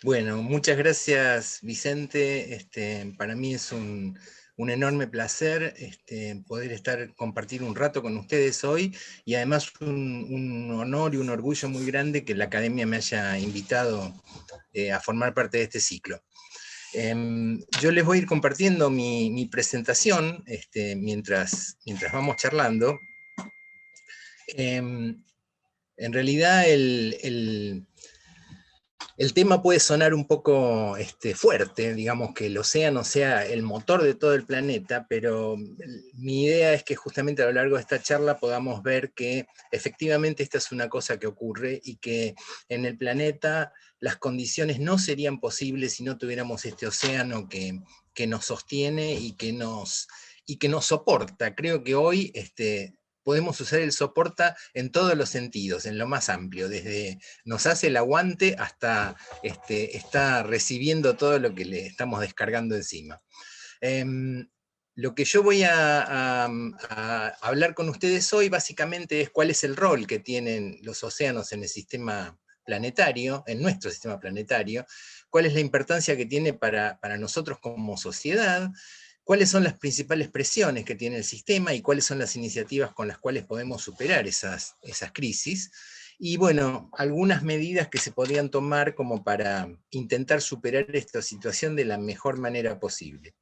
Bueno, muchas gracias, Vicente. Para mí es un enorme placer poder compartir un rato con ustedes hoy, y además un honor y un orgullo muy grande que la Academia me haya invitado a formar parte de este ciclo. Yo les voy a ir compartiendo mi presentación mientras vamos charlando. En realidad el tema puede sonar un poco fuerte, digamos que el océano sea el motor de todo el planeta, pero mi idea es que justamente a lo largo de esta charla podamos ver que efectivamente esta es una cosa que ocurre y que en el planeta las condiciones no serían posibles si no tuviéramos este océano que nos sostiene y que nos soporta. Creo que hoy podemos usar el soporta en todos los sentidos, en lo más amplio, desde nos hace el aguante hasta está recibiendo todo lo que le estamos descargando encima. Lo que yo voy a hablar con ustedes hoy básicamente es cuál es el rol que tienen los océanos en el sistema planetario, en nuestro sistema planetario, cuál es la importancia que tiene para nosotros como sociedad, cuáles son las principales presiones que tiene el sistema y cuáles son las iniciativas con las cuales podemos superar esas crisis. Y bueno, algunas medidas que se podrían tomar como para intentar superar esta situación de la mejor manera posible.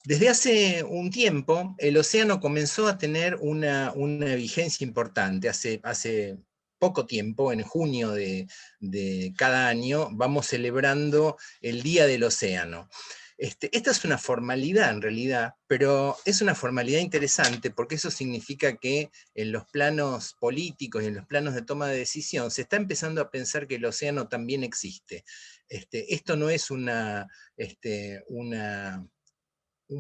Desde hace un tiempo, el océano comenzó a tener una vigencia importante. Hace poco tiempo, en junio de cada año, vamos celebrando el Día del Océano. Esta es una formalidad en realidad, pero es una formalidad interesante porque eso significa que en los planos políticos y en los planos de toma de decisión se está empezando a pensar que el océano también existe. Esto no es un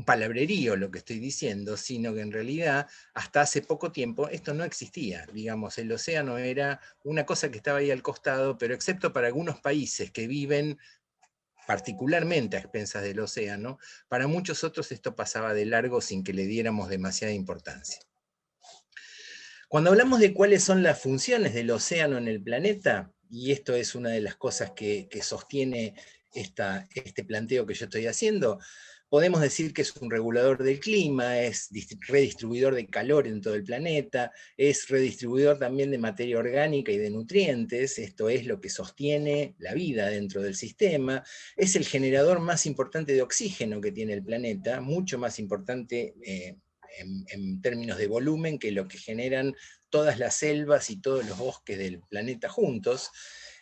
palabrerío lo que estoy diciendo, sino que en realidad hasta hace poco tiempo esto no existía. Digamos, el océano era una cosa que estaba ahí al costado, pero excepto para algunos países que viven particularmente a expensas del océano, para muchos otros esto pasaba de largo sin que le diéramos demasiada importancia. Cuando hablamos de cuáles son las funciones del océano en el planeta, y esto es una de las cosas que sostiene este planteo que yo estoy haciendo, podemos decir que es un regulador del clima, es redistribuidor de calor en todo el planeta, es redistribuidor también de materia orgánica y de nutrientes, esto es lo que sostiene la vida dentro del sistema, es el generador más importante de oxígeno que tiene el planeta, mucho más importante en términos de volumen que lo que generan todas las selvas y todos los bosques del planeta juntos.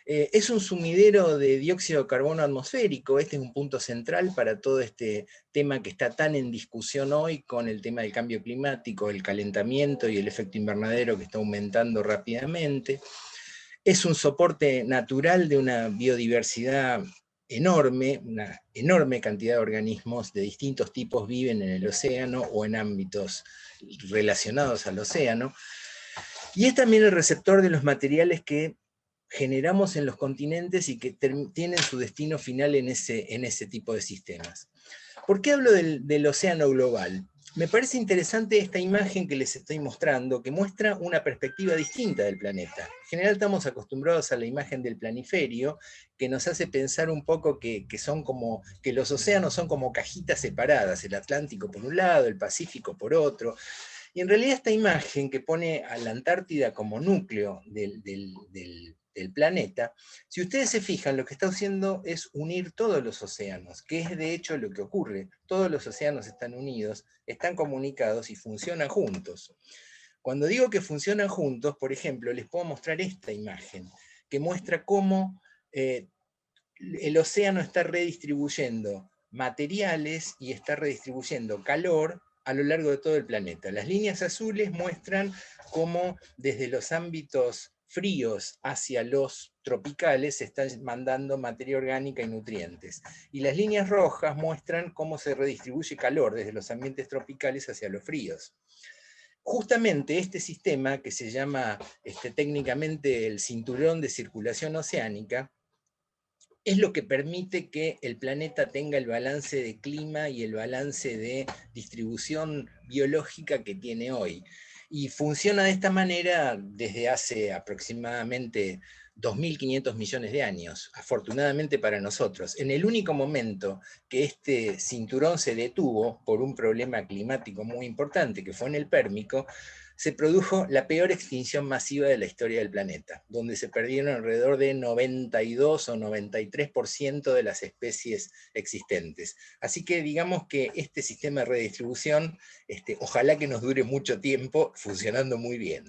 Es un sumidero de dióxido de carbono atmosférico. Este es un punto central para todo este tema que está tan en discusión hoy con el tema del cambio climático, el calentamiento y el efecto invernadero que está aumentando rápidamente. Es un soporte natural de una biodiversidad enorme, una enorme cantidad de organismos de distintos tipos viven en el océano o en ámbitos relacionados al océano. Y es también el receptor de los materiales que generamos en los continentes y que tienen su destino final en ese tipo de sistemas. ¿Por qué hablo del océano global? Me parece interesante esta imagen que les estoy mostrando, que muestra una perspectiva distinta del planeta. En general estamos acostumbrados a la imagen del planiferio, que nos hace pensar un poco que los océanos son como cajitas separadas, el Atlántico por un lado, el Pacífico por otro. Y en realidad esta imagen que pone a la Antártida como núcleo del planeta, si ustedes se fijan, lo que está haciendo es unir todos los océanos, que es de hecho lo que ocurre. Todos los océanos están unidos, están comunicados y funcionan juntos. Cuando digo que funcionan juntos, por ejemplo, les puedo mostrar esta imagen, que muestra cómo el océano está redistribuyendo materiales y está redistribuyendo calor a lo largo de todo el planeta. Las líneas azules muestran cómo desde los ámbitos fríos hacia los tropicales se está mandando materia orgánica y nutrientes. Y las líneas rojas muestran cómo se redistribuye calor desde los ambientes tropicales hacia los fríos. Justamente este sistema, que se llama técnicamente el cinturón de circulación oceánica, es lo que permite que el planeta tenga el balance de clima y el balance de distribución biológica que tiene hoy. Y funciona de esta manera desde hace aproximadamente 2.500 millones de años, afortunadamente para nosotros. En el único momento que este cinturón se detuvo por un problema climático muy importante, que fue en el Pérmico, se produjo la peor extinción masiva de la historia del planeta, donde se perdieron alrededor de 92 o 93% de las especies existentes. Así que digamos que este sistema de redistribución, ojalá que nos dure mucho tiempo funcionando muy bien.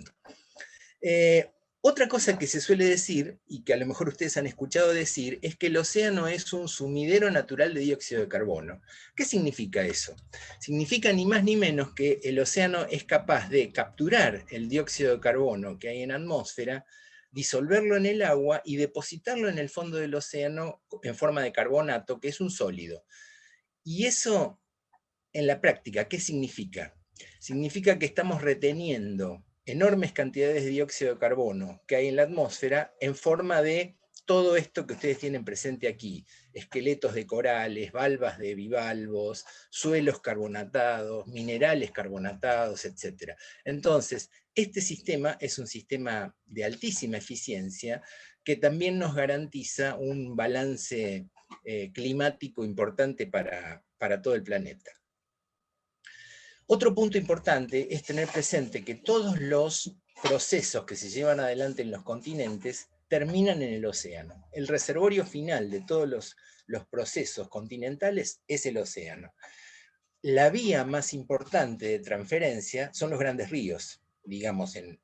Otra cosa que se suele decir, y que a lo mejor ustedes han escuchado decir, es que el océano es un sumidero natural de dióxido de carbono. ¿Qué significa eso? Significa ni más ni menos que el océano es capaz de capturar el dióxido de carbono que hay en la atmósfera, disolverlo en el agua y depositarlo en el fondo del océano en forma de carbonato, que es un sólido. Y eso, en la práctica, ¿qué significa? Significa que estamos reteniendo enormes cantidades de dióxido de carbono que hay en la atmósfera en forma de todo esto que ustedes tienen presente aquí: esqueletos de corales, valvas de bivalvos, suelos carbonatados, minerales carbonatados, etc. Entonces, este sistema es un sistema de altísima eficiencia que también nos garantiza un balance climático importante para todo el planeta. Otro punto importante es tener presente que todos los procesos que se llevan adelante en los continentes terminan en el océano. El reservorio final de todos los procesos continentales es el océano. La vía más importante de transferencia son los grandes ríos. Digamos, en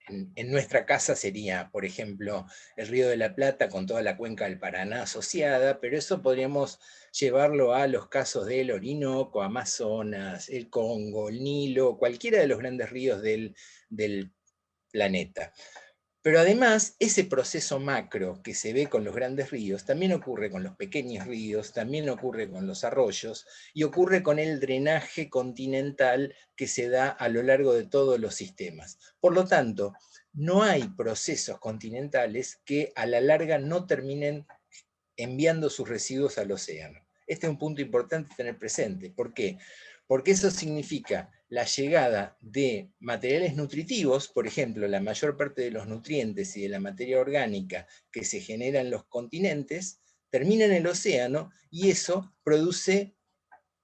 nuestra casa sería, por ejemplo, el Río de la Plata con toda la cuenca del Paraná asociada, pero eso podríamos llevarlo a los casos del Orinoco, Amazonas, el Congo, el Nilo, cualquiera de los grandes ríos del planeta. Pero además, ese proceso macro que se ve con los grandes ríos también ocurre con los pequeños ríos, también ocurre con los arroyos y ocurre con el drenaje continental que se da a lo largo de todos los sistemas. Por lo tanto, no hay procesos continentales que a la larga no terminen enviando sus residuos al océano. Este es un punto importante tener presente. ¿Por qué? Porque eso significa la llegada de materiales nutritivos, por ejemplo, la mayor parte de los nutrientes y de la materia orgánica que se genera en los continentes, termina en el océano y eso produce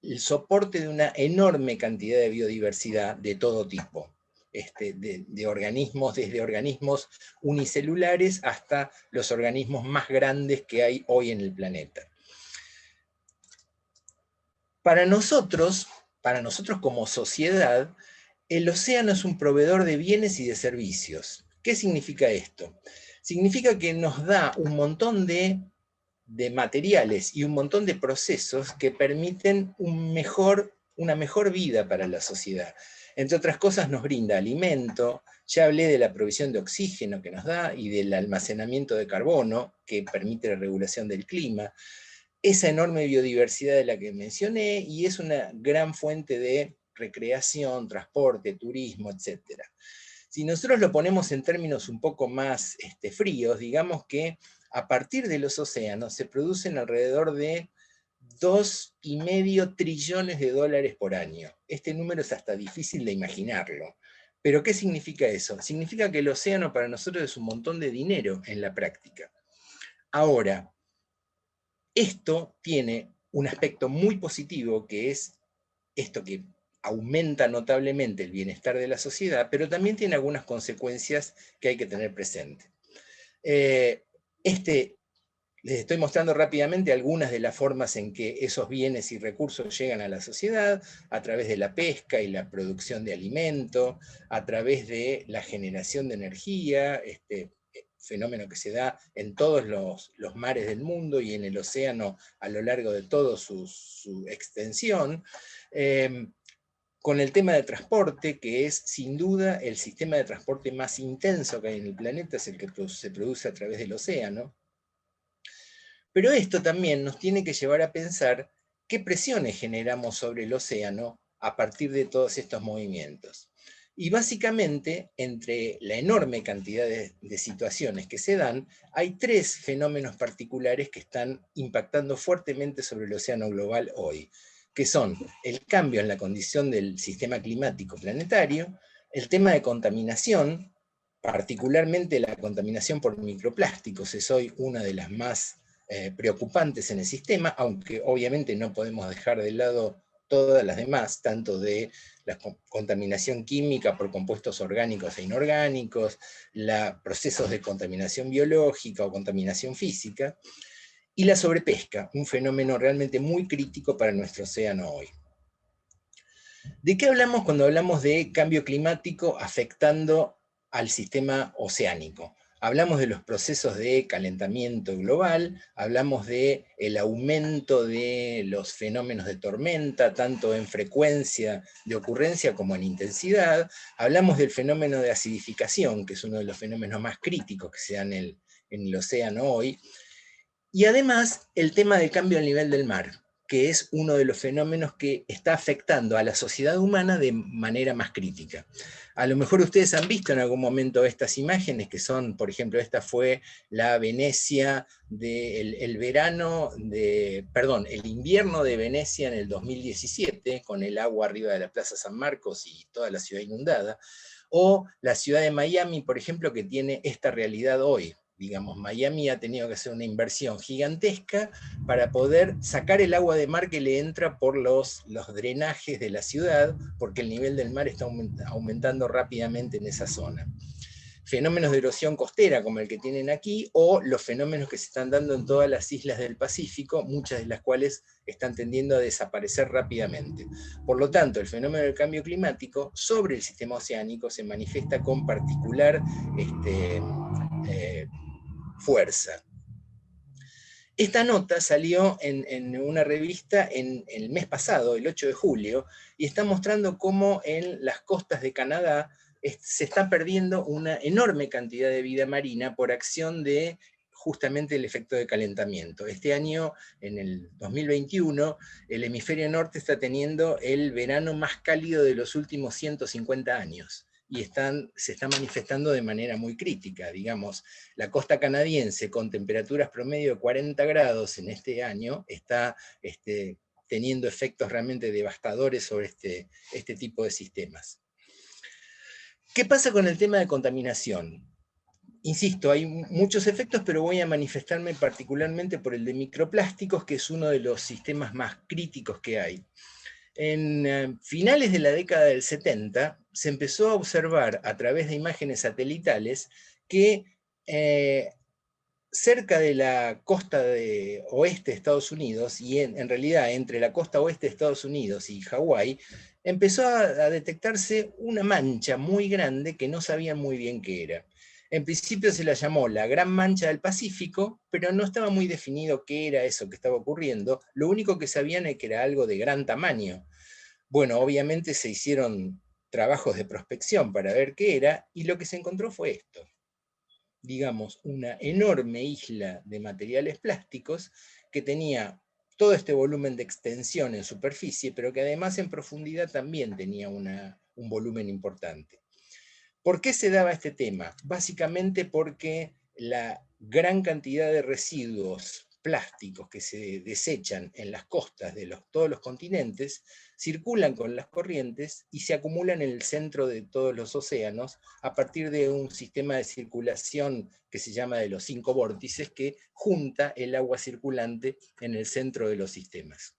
el soporte de una enorme cantidad de biodiversidad de todo tipo. De organismos, desde organismos unicelulares hasta los organismos más grandes que hay hoy en el planeta. Para nosotros como sociedad, el océano es un proveedor de bienes y de servicios. ¿Qué significa esto? Significa que nos da un montón de materiales y un montón de procesos que permiten una mejor vida para la sociedad. Entre otras cosas, nos brinda alimento. Ya hablé de la provisión de oxígeno que nos da y del almacenamiento de carbono que permite la regulación del clima. Esa enorme biodiversidad de la que mencioné, y es una gran fuente de recreación, transporte, turismo, etc. Si nosotros lo ponemos en términos un poco más fríos, digamos que a partir de los océanos se producen alrededor de 2,5 trillones de dólares por año. Este número es hasta difícil de imaginarlo. ¿Pero qué significa eso? Significa que el océano para nosotros es un montón de dinero en la práctica. Ahora, esto tiene un aspecto muy positivo, que es esto que aumenta notablemente el bienestar de la sociedad, pero también tiene algunas consecuencias que hay que tener presente. Les estoy mostrando rápidamente algunas de las formas en que esos bienes y recursos llegan a la sociedad, a través de la pesca y la producción de alimento, a través de la generación de energía, fenómeno que se da en todos los mares del mundo y en el océano a lo largo de toda su extensión. Con el tema de transporte, que es sin duda el sistema de transporte más intenso que hay en el planeta, es el que se produce a través del océano. Pero esto también nos tiene que llevar a pensar qué presiones generamos sobre el océano a partir de todos estos movimientos. Y básicamente, entre la enorme cantidad de situaciones que se dan, hay 3 fenómenos particulares que están impactando fuertemente sobre el océano global hoy, que son el cambio en la condición del sistema climático planetario, el tema de contaminación, particularmente la contaminación por microplásticos es hoy una de las más preocupantes en el sistema, aunque obviamente no podemos dejar de lado todas las demás, tanto de la contaminación química por compuestos orgánicos e inorgánicos, procesos de contaminación biológica o contaminación física, y la sobrepesca, un fenómeno realmente muy crítico para nuestro océano hoy. ¿De qué hablamos cuando hablamos de cambio climático afectando al sistema oceánico? Hablamos de los procesos de calentamiento global, hablamos del aumento de los fenómenos de tormenta, tanto en frecuencia de ocurrencia como en intensidad, hablamos del fenómeno de acidificación, que es uno de los fenómenos más críticos que se dan en el océano hoy, y además el tema del cambio del nivel del mar, que es uno de los fenómenos que está afectando a la sociedad humana de manera más crítica. A lo mejor ustedes han visto en algún momento estas imágenes, que son, por ejemplo, esta fue la Venecia el invierno de Venecia en el 2017, con el agua arriba de la Plaza San Marcos y toda la ciudad inundada, o la ciudad de Miami, por ejemplo, que tiene esta realidad hoy. Digamos, Miami ha tenido que hacer una inversión gigantesca para poder sacar el agua de mar que le entra por los drenajes de la ciudad, porque el nivel del mar está aumentando rápidamente en esa zona. Fenómenos de erosión costera como el que tienen aquí, o los fenómenos que se están dando en todas las islas del Pacífico, muchas de las cuales están tendiendo a desaparecer rápidamente. Por lo tanto, el fenómeno del cambio climático sobre el sistema oceánico se manifiesta con particular fuerza. Esta nota salió en una revista en el mes pasado, el 8 de julio, y está mostrando cómo en las costas de Canadá se está perdiendo una enorme cantidad de vida marina por acción de justamente el efecto de calentamiento. Este año, en el 2021, el hemisferio norte está teniendo el verano más cálido de los últimos 150 años. Y se está manifestando de manera muy crítica. Digamos, la costa canadiense con temperaturas promedio de 40 grados en este año está teniendo efectos realmente devastadores sobre este tipo de sistemas. ¿Qué pasa con el tema de contaminación? Insisto, hay muchos efectos, pero voy a manifestarme particularmente por el de microplásticos, que es uno de los sistemas más críticos que hay. En finales de la década del 70 se empezó a observar a través de imágenes satelitales que cerca de la costa oeste de Estados Unidos, y en realidad entre la costa oeste de Estados Unidos y Hawái, empezó a detectarse una mancha muy grande que no sabían muy bien qué era. En principio se la llamó la Gran Mancha del Pacífico, pero no estaba muy definido qué era eso que estaba ocurriendo. Lo único que sabían es que era algo de gran tamaño. Bueno, obviamente se hicieron trabajos de prospección para ver qué era, y lo que se encontró fue esto. Digamos, una enorme isla de materiales plásticos que tenía todo este volumen de extensión en superficie, pero que además en profundidad también tenía un volumen importante. ¿Por qué se daba este tema? Básicamente porque la gran cantidad de residuos plásticos que se desechan en las costas de todos los continentes circulan con las corrientes y se acumulan en el centro de todos los océanos a partir de un sistema de circulación que se llama de los 5 vórtices, que junta el agua circulante en el centro de los sistemas.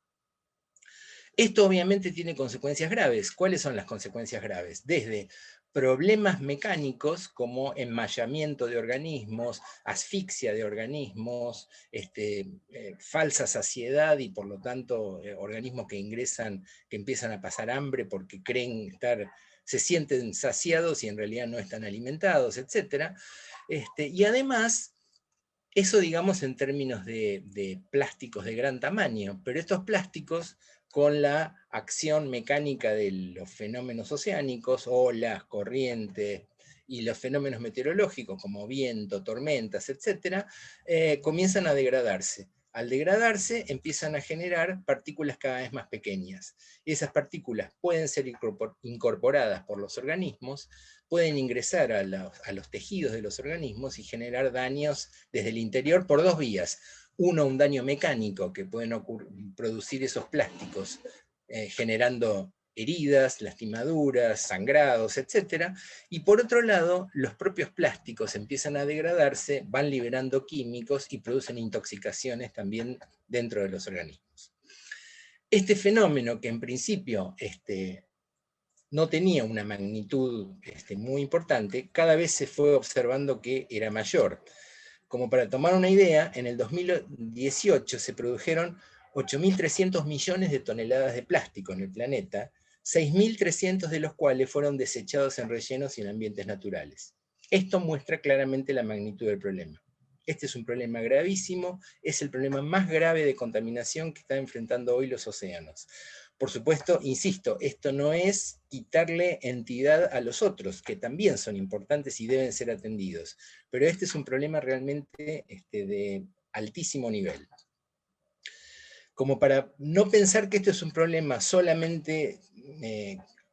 Esto obviamente tiene consecuencias graves. ¿Cuáles son las consecuencias graves? Desde problemas mecánicos como enmayamiento de organismos, asfixia de organismos, falsa saciedad y por lo tanto organismos que ingresan, que empiezan a pasar hambre porque se sienten saciados y en realidad no están alimentados, etc. Y además, eso digamos en términos de plásticos de gran tamaño, pero estos plásticos con la acción mecánica de los fenómenos oceánicos o las corrientes y los fenómenos meteorológicos como viento, tormentas, etc., comienzan a degradarse. Al degradarse empiezan a generar partículas cada vez más pequeñas. Y esas partículas pueden ser incorporadas por los organismos, pueden ingresar a los tejidos de los organismos y generar daños desde el interior por dos vías. Uno, un daño mecánico que pueden producir esos plásticos generando heridas, lastimaduras, sangrados, etc. Y por otro lado, los propios plásticos empiezan a degradarse, van liberando químicos y producen intoxicaciones también dentro de los organismos. Este fenómeno, que en principio no tenía una magnitud muy importante, cada vez se fue observando que era mayor. Como para tomar una idea, en el 2018 se produjeron 8.300 millones de toneladas de plástico en el planeta, 6.300 de los cuales fueron desechados en rellenos y en ambientes naturales. Esto muestra claramente la magnitud del problema. Este es un problema gravísimo, es el problema más grave de contaminación que están enfrentando hoy los océanos. Por supuesto, insisto, esto no es quitarle entidad a los otros, que también son importantes y deben ser atendidos, pero este es un problema realmente de altísimo nivel. Como para no pensar que esto es un problema solamente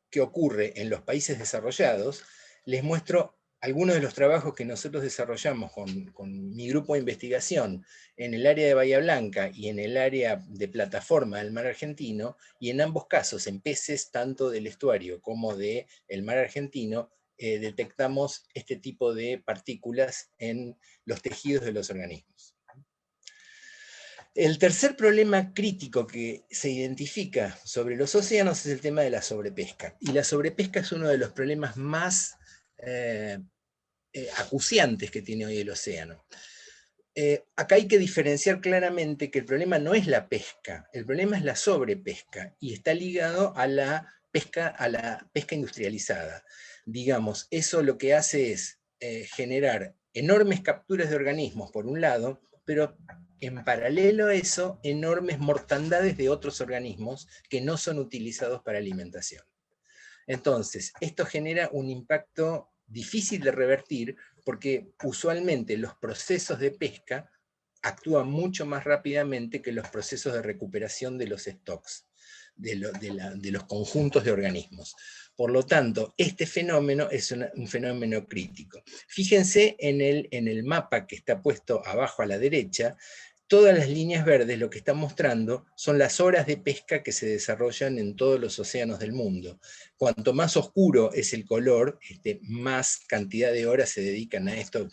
que ocurre en los países desarrollados, les muestro algunos de los trabajos que nosotros desarrollamos con mi grupo de investigación en el área de Bahía Blanca y en el área de plataforma del mar argentino, y en ambos casos, en peces tanto del estuario como del mar argentino, detectamos este tipo de partículas en los tejidos de los organismos. El tercer problema crítico que se identifica sobre los océanos es el tema de la sobrepesca. Y la sobrepesca es uno de los problemas más acuciantes que tiene hoy el océano. Acá hay que diferenciar claramente que el problema no es la pesca, el problema es la sobrepesca, y está ligado a la pesca industrializada. Digamos, eso lo que hace es generar enormes capturas de organismos, por un lado, pero en paralelo a eso, enormes mortandades de otros organismos que no son utilizados para alimentación. Entonces, esto genera un impacto difícil de revertir, porque usualmente los procesos de pesca actúan mucho más rápidamente que los procesos de recuperación de los stocks, de los conjuntos de organismos. Por lo tanto, este fenómeno es un fenómeno crítico. Fíjense en el mapa que está puesto abajo a la derecha. Todas las líneas verdes lo que están mostrando son las horas de pesca que se desarrollan en todos los océanos del mundo. Cuanto más oscuro es el color, más cantidad de horas se dedican a esto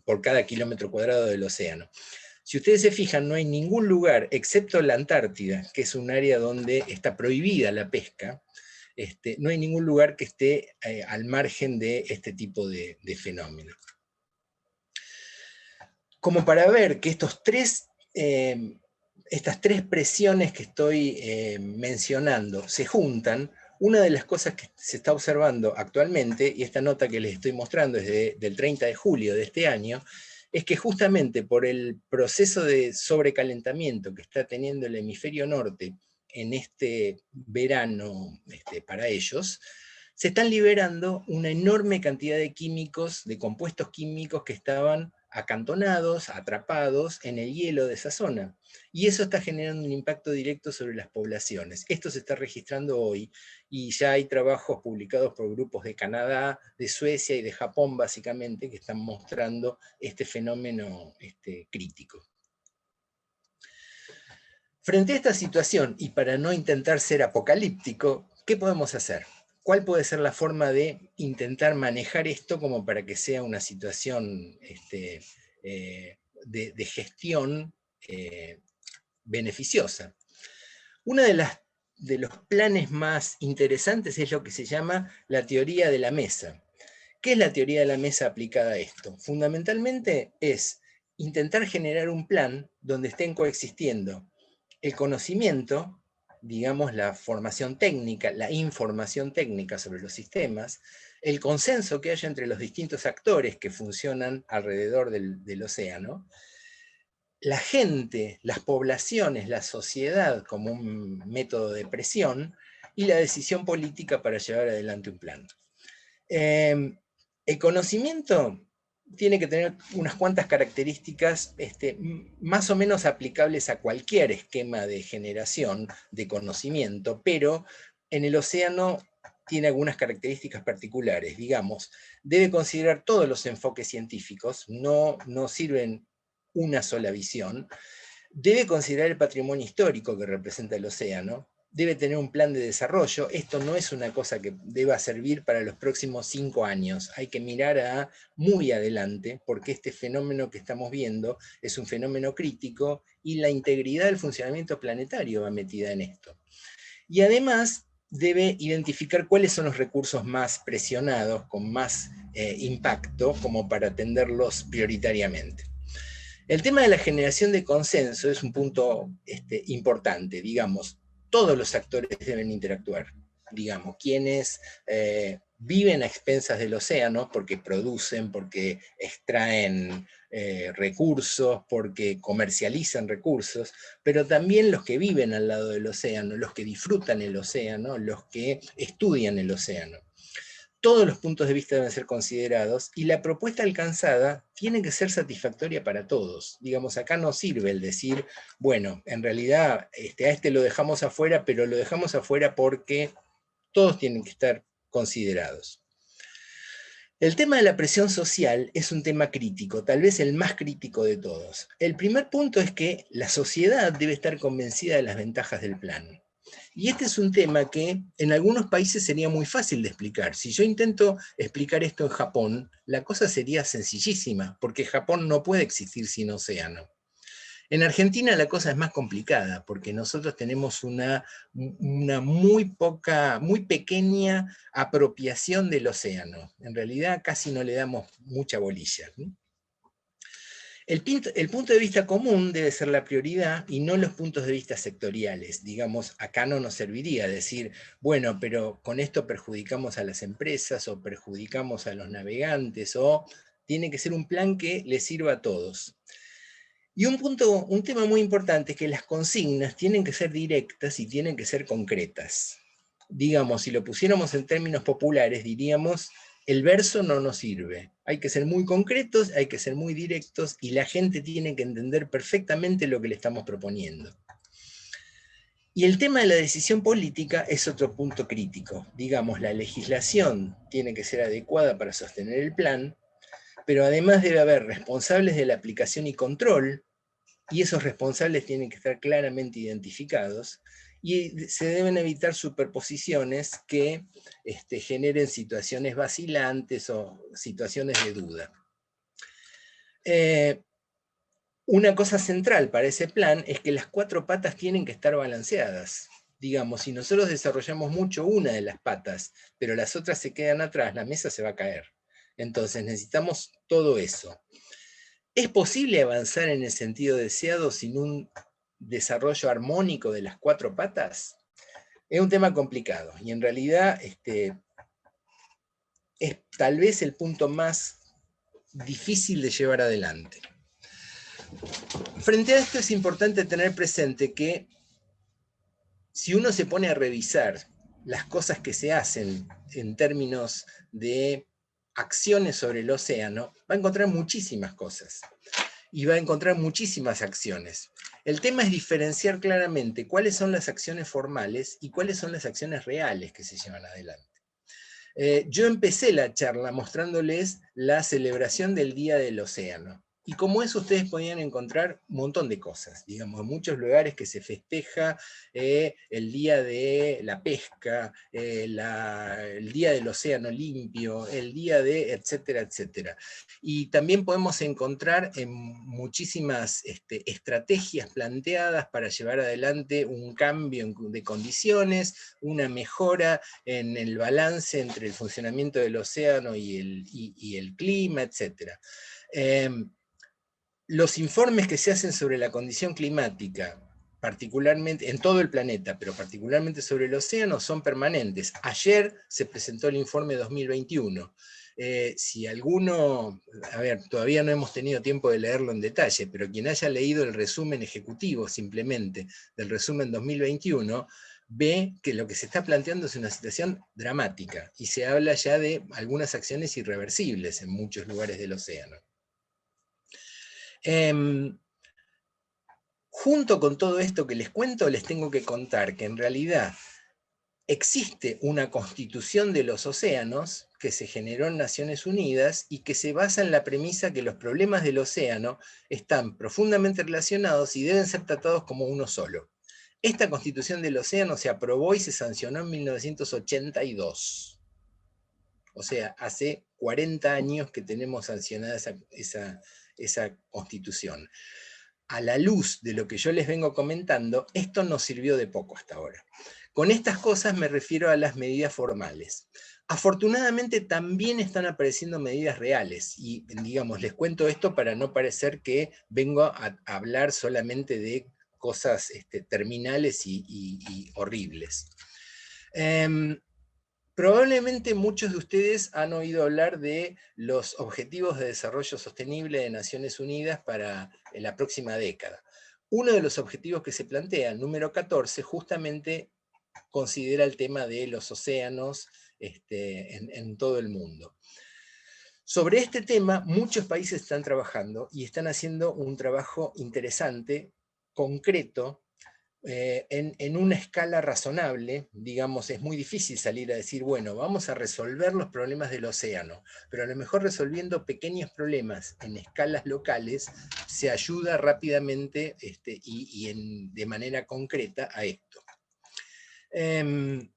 por cada kilómetro cuadrado del océano. Si ustedes se fijan, no hay ningún lugar, excepto la Antártida, que es un área donde está prohibida la pesca, no hay ningún lugar que esté al margen de este tipo de fenómeno. Como para ver que estas tres presiones que estoy mencionando se juntan, una de las cosas que se está observando actualmente, y esta nota que les estoy mostrando es del 30 de julio de este año, es que justamente por el proceso de sobrecalentamiento que está teniendo el hemisferio norte en este verano para ellos, se están liberando una enorme cantidad de químicos, de compuestos químicos que estaban acantonados, atrapados en el hielo de esa zona. Y eso está generando un impacto directo sobre las poblaciones. Esto se está registrando hoy, y ya hay trabajos publicados por grupos de Canadá, de Suecia y de Japón, básicamente, que están mostrando este fenómeno crítico. Frente a esta situación, y para no intentar ser apocalíptico, ¿qué podemos hacer? ¿Cuál puede ser la forma de intentar manejar esto como para que sea una situación de gestión beneficiosa? Uno de los planes más interesantes es lo que se llama la teoría de la mesa. ¿Qué es la teoría de la mesa aplicada a esto? Fundamentalmente es intentar generar un plan donde estén coexistiendo el conocimiento, digamos la formación técnica, la información técnica sobre los sistemas, el consenso que haya entre los distintos actores que funcionan alrededor del océano, la gente, las poblaciones, la sociedad como un método de presión, y la decisión política para llevar adelante un plan. El conocimiento tiene que tener unas cuantas características más o menos aplicables a cualquier esquema de generación de conocimiento, pero en el océano tiene algunas características particulares. Digamos, debe considerar todos los enfoques científicos, no sirven una sola visión. Debe considerar el patrimonio histórico que representa el océano, debe tener un plan de desarrollo. Esto no es una cosa que deba servir para los próximos 5 años. Hay que mirar a muy adelante, porque este fenómeno que estamos viendo es un fenómeno crítico y la integridad del funcionamiento planetario va metida en esto. Y además debe identificar cuáles son los recursos más presionados, con más impacto, como para atenderlos prioritariamente. El tema de la generación de consenso es un punto importante, digamos, todos los actores deben interactuar, digamos, quienes viven a expensas del océano porque producen, porque extraen recursos, porque comercializan recursos, pero también los que viven al lado del océano, los que disfrutan el océano, los que estudian el océano. Todos los puntos de vista deben ser considerados y la propuesta alcanzada tiene que ser satisfactoria para todos. Digamos, acá no sirve el decir, bueno, en realidad a este lo dejamos afuera, pero lo dejamos afuera porque todos tienen que estar considerados. El tema de la presión social es un tema crítico, tal vez el más crítico de todos. El primer punto es que la sociedad debe estar convencida de las ventajas del plan. Y este es un tema que en algunos países sería muy fácil de explicar. Si yo intento explicar esto en Japón, la cosa sería sencillísima, porque Japón no puede existir sin océano. En Argentina la cosa es más complicada, porque nosotros tenemos una muy pequeña apropiación del océano. En realidad casi no le damos mucha bolilla. El punto de vista común debe ser la prioridad y no los puntos de vista sectoriales. Digamos, acá no nos serviría decir, bueno, pero con esto perjudicamos a las empresas o perjudicamos a los navegantes, o tiene que ser un plan que les sirva a todos. Y un tema muy importante es que las consignas tienen que ser directas y tienen que ser concretas. Digamos, si lo pusiéramos en términos populares, diríamos, el verso no nos sirve. Hay que ser muy concretos, hay que ser muy directos y la gente tiene que entender perfectamente lo que le estamos proponiendo. Y el tema de la decisión política es otro punto crítico. Digamos, la legislación tiene que ser adecuada para sostener el plan, pero además debe haber responsables de la aplicación y control, y esos responsables tienen que estar claramente identificados, y se deben evitar superposiciones que generen situaciones vacilantes o situaciones de duda. Una cosa central para ese plan es que las 4 patas tienen que estar balanceadas. Digamos, si nosotros desarrollamos mucho una de las patas, pero las otras se quedan atrás, la mesa se va a caer. Entonces necesitamos todo eso. ¿Es posible avanzar en el sentido deseado sin un desarrollo armónico de las 4 patas? Es un tema complicado y en realidad es tal vez el punto más difícil de llevar adelante. Frente a esto es importante tener presente que si uno se pone a revisar las cosas que se hacen en términos de acciones sobre el océano, va a encontrar muchísimas cosas y va a encontrar muchísimas acciones. El tema es diferenciar claramente cuáles son las acciones formales y cuáles son las acciones reales que se llevan adelante. Yo empecé la charla mostrándoles la celebración del Día del Océano. Y como eso ustedes podían encontrar un montón de cosas, digamos, en muchos lugares que se festeja el Día de la Pesca, el Día del Océano Limpio, el Día de etcétera, etcétera. Y también podemos encontrar en muchísimas estrategias planteadas para llevar adelante un cambio de condiciones, una mejora en el balance entre el funcionamiento del océano y el clima, etc. Los informes que se hacen sobre la condición climática, particularmente en todo el planeta, pero particularmente sobre el océano, son permanentes. Ayer se presentó el informe 2021. Si alguno, a ver, todavía no hemos tenido tiempo de leerlo en detalle, pero quien haya leído el resumen ejecutivo simplemente del resumen 2021, ve que lo que se está planteando es una situación dramática, y se habla ya de algunas acciones irreversibles en muchos lugares del océano. Junto con todo esto que les cuento, les tengo que contar que en realidad existe una constitución de los océanos que se generó en Naciones Unidas y que se basa en la premisa que los problemas del océano están profundamente relacionados y deben ser tratados como uno solo. Esta Constitución del Océano se aprobó y se sancionó en 1982. O sea, hace 40 años que tenemos sancionada esa Constitución. A la luz de lo que yo les vengo comentando, esto nos sirvió de poco hasta ahora. Con estas cosas me refiero a las medidas formales. Afortunadamente también están apareciendo medidas reales, y digamos, les cuento esto para no parecer que vengo a hablar solamente de cosas terminales y horribles. Probablemente muchos de ustedes han oído hablar de los Objetivos de Desarrollo Sostenible de Naciones Unidas para la próxima década. Uno de los objetivos que se plantea, el número 14, justamente considera el tema de los océanos en todo el mundo. Sobre este tema, muchos países están trabajando y están haciendo un trabajo interesante, concreto, en una escala razonable. Digamos, es muy difícil salir a decir, bueno, vamos a resolver los problemas del océano, pero a lo mejor resolviendo pequeños problemas en escalas locales se ayuda rápidamente de manera concreta a esto. En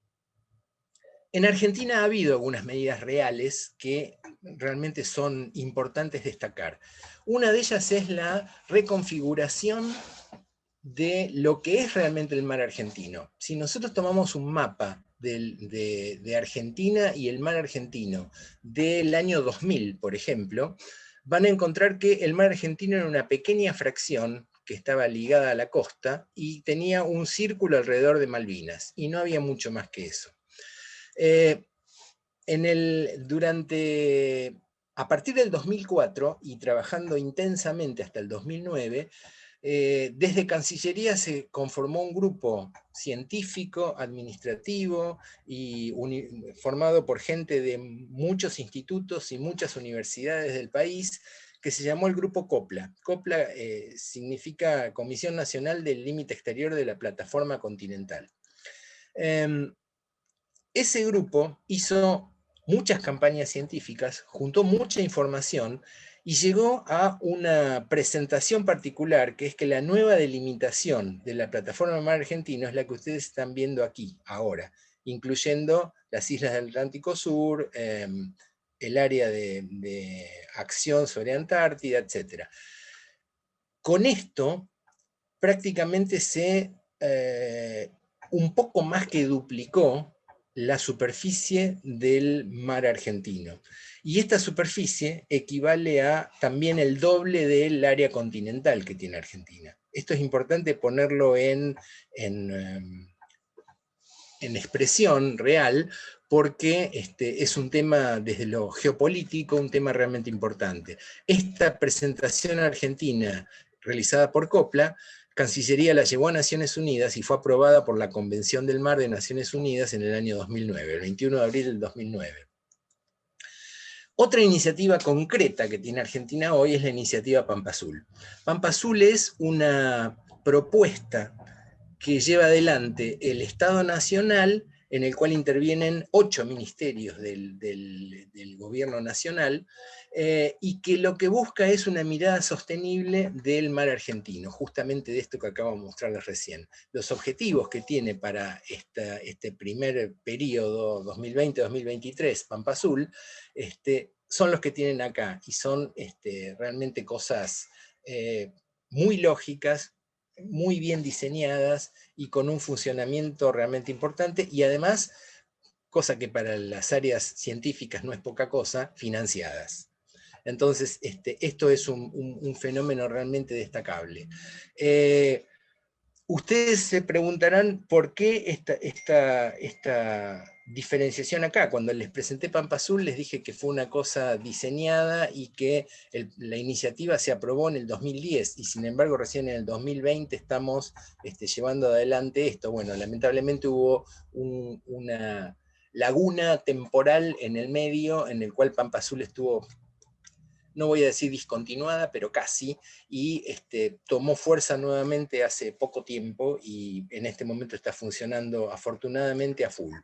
Argentina ha habido algunas medidas reales que realmente son importantes destacar. Una de ellas es la reconfiguración de lo que es realmente el mar argentino. Si nosotros tomamos un mapa de Argentina y el mar argentino del año 2000, por ejemplo, van a encontrar que el mar argentino era una pequeña fracción que estaba ligada a la costa y tenía un círculo alrededor de Malvinas, y no había mucho más que eso. A partir del 2004 y trabajando intensamente hasta el 2009, desde Cancillería se conformó un grupo científico, administrativo y formado por gente de muchos institutos y muchas universidades del país, que se llamó el Grupo COPLA. COPLA significa Comisión Nacional del Límite Exterior de la Plataforma Continental. Ese grupo hizo muchas campañas científicas, juntó mucha información y llegó a una presentación particular, que es que la nueva delimitación de la plataforma mar argentino es la que ustedes están viendo aquí, ahora, incluyendo las islas del Atlántico Sur, el área de acción sobre Antártida, etc. Con esto, prácticamente un poco más que duplicó la superficie del mar argentino. Y esta superficie equivale a también el doble del área continental que tiene Argentina. Esto es importante ponerlo en expresión real, porque es un tema desde lo geopolítico, un tema realmente importante. Esta presentación argentina realizada por COPLA, Cancillería la llevó a Naciones Unidas y fue aprobada por la Convención del Mar de Naciones Unidas en el año 2009, el 21 de abril del 2009. Otra iniciativa concreta que tiene Argentina hoy es la iniciativa Pampa Azul. Pampa Azul es una propuesta que lleva adelante el Estado Nacional, en el cual intervienen 8 ministerios del gobierno nacional, y que lo que busca es una mirada sostenible del mar argentino, justamente de esto que acabo de mostrarles recién. Los objetivos que tiene para este primer periodo 2020-2023, Pampa Azul, son los que tienen acá, y son realmente cosas muy lógicas, muy bien diseñadas y con un funcionamiento realmente importante, y además, cosa que para las áreas científicas no es poca cosa, financiadas. Entonces, esto es un fenómeno realmente destacable. Ustedes se preguntarán por qué esta diferenciación acá. Cuando les presenté Pampa Azul les dije que fue una cosa diseñada y que la iniciativa se aprobó en el 2010, y sin embargo recién en el 2020 estamos llevando adelante esto. Bueno, lamentablemente hubo una laguna temporal en el medio, en el cual Pampa Azul estuvo, no voy a decir discontinuada, pero casi, y tomó fuerza nuevamente hace poco tiempo, y en este momento está funcionando afortunadamente a full.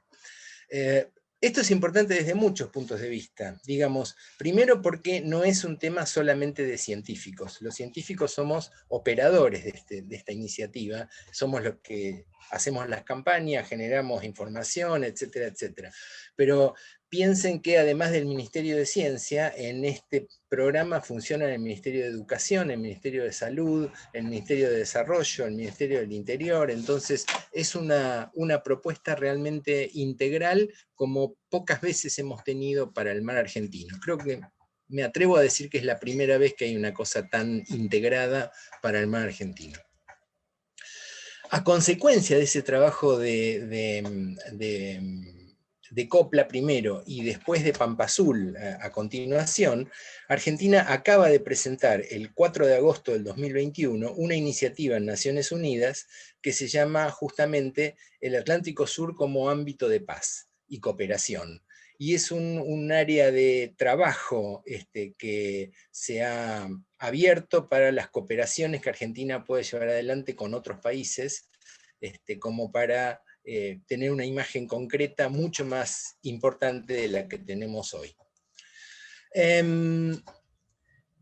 Esto es importante desde muchos puntos de vista. Digamos, primero porque no es un tema solamente de científicos. Los científicos somos operadores de esta iniciativa, somos los que hacemos las campañas, generamos información, etcétera, etcétera. Pero piensen que además del Ministerio de Ciencia, en este programa funcionan el Ministerio de Educación, el Ministerio de Salud, el Ministerio de Desarrollo, el Ministerio del Interior. Entonces es una propuesta realmente integral, como pocas veces hemos tenido para el mar argentino. Creo que me atrevo a decir que es la primera vez que hay una cosa tan integrada para el mar argentino. A consecuencia de ese trabajo de Copla primero y después de Pampa Azul a continuación, Argentina acaba de presentar el 4 de agosto del 2021 una iniciativa en Naciones Unidas que se llama justamente el Atlántico Sur como ámbito de paz y cooperación. Y es un área de trabajo que se ha abierto para las cooperaciones que Argentina puede llevar adelante con otros países, como para tener una imagen concreta mucho más importante de la que tenemos hoy.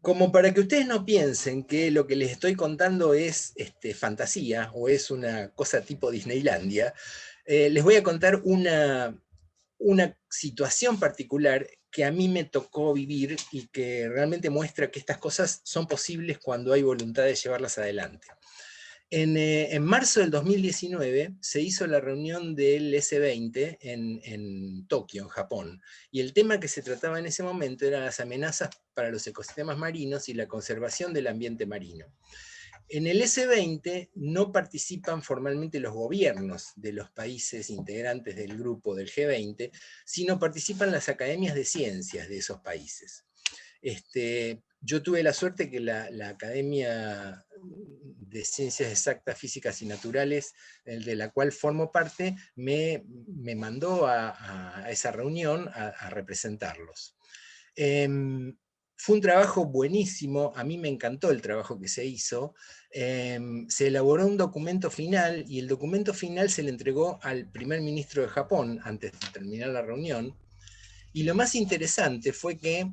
Como para que ustedes no piensen que lo que les estoy contando es fantasía o es una cosa tipo Disneylandia, les voy a contar una situación particular que a mí me tocó vivir y que realmente muestra que estas cosas son posibles cuando hay voluntad de llevarlas adelante. En marzo del 2019 se hizo la reunión del S20 en Tokio, en Japón, y el tema que se trataba en ese momento eran las amenazas para los ecosistemas marinos y la conservación del ambiente marino. En el S20 no participan formalmente los gobiernos de los países integrantes del grupo del G20, sino participan las academias de ciencias de esos países. Yo tuve la suerte que la Academia de Ciencias Exactas, Físicas y Naturales, de la cual formo parte, me mandó a esa reunión a representarlos. Fue un trabajo buenísimo, a mí me encantó el trabajo que se hizo. Se elaboró un documento final y el documento final se le entregó al primer ministro de Japón antes de terminar la reunión. Y lo más interesante fue que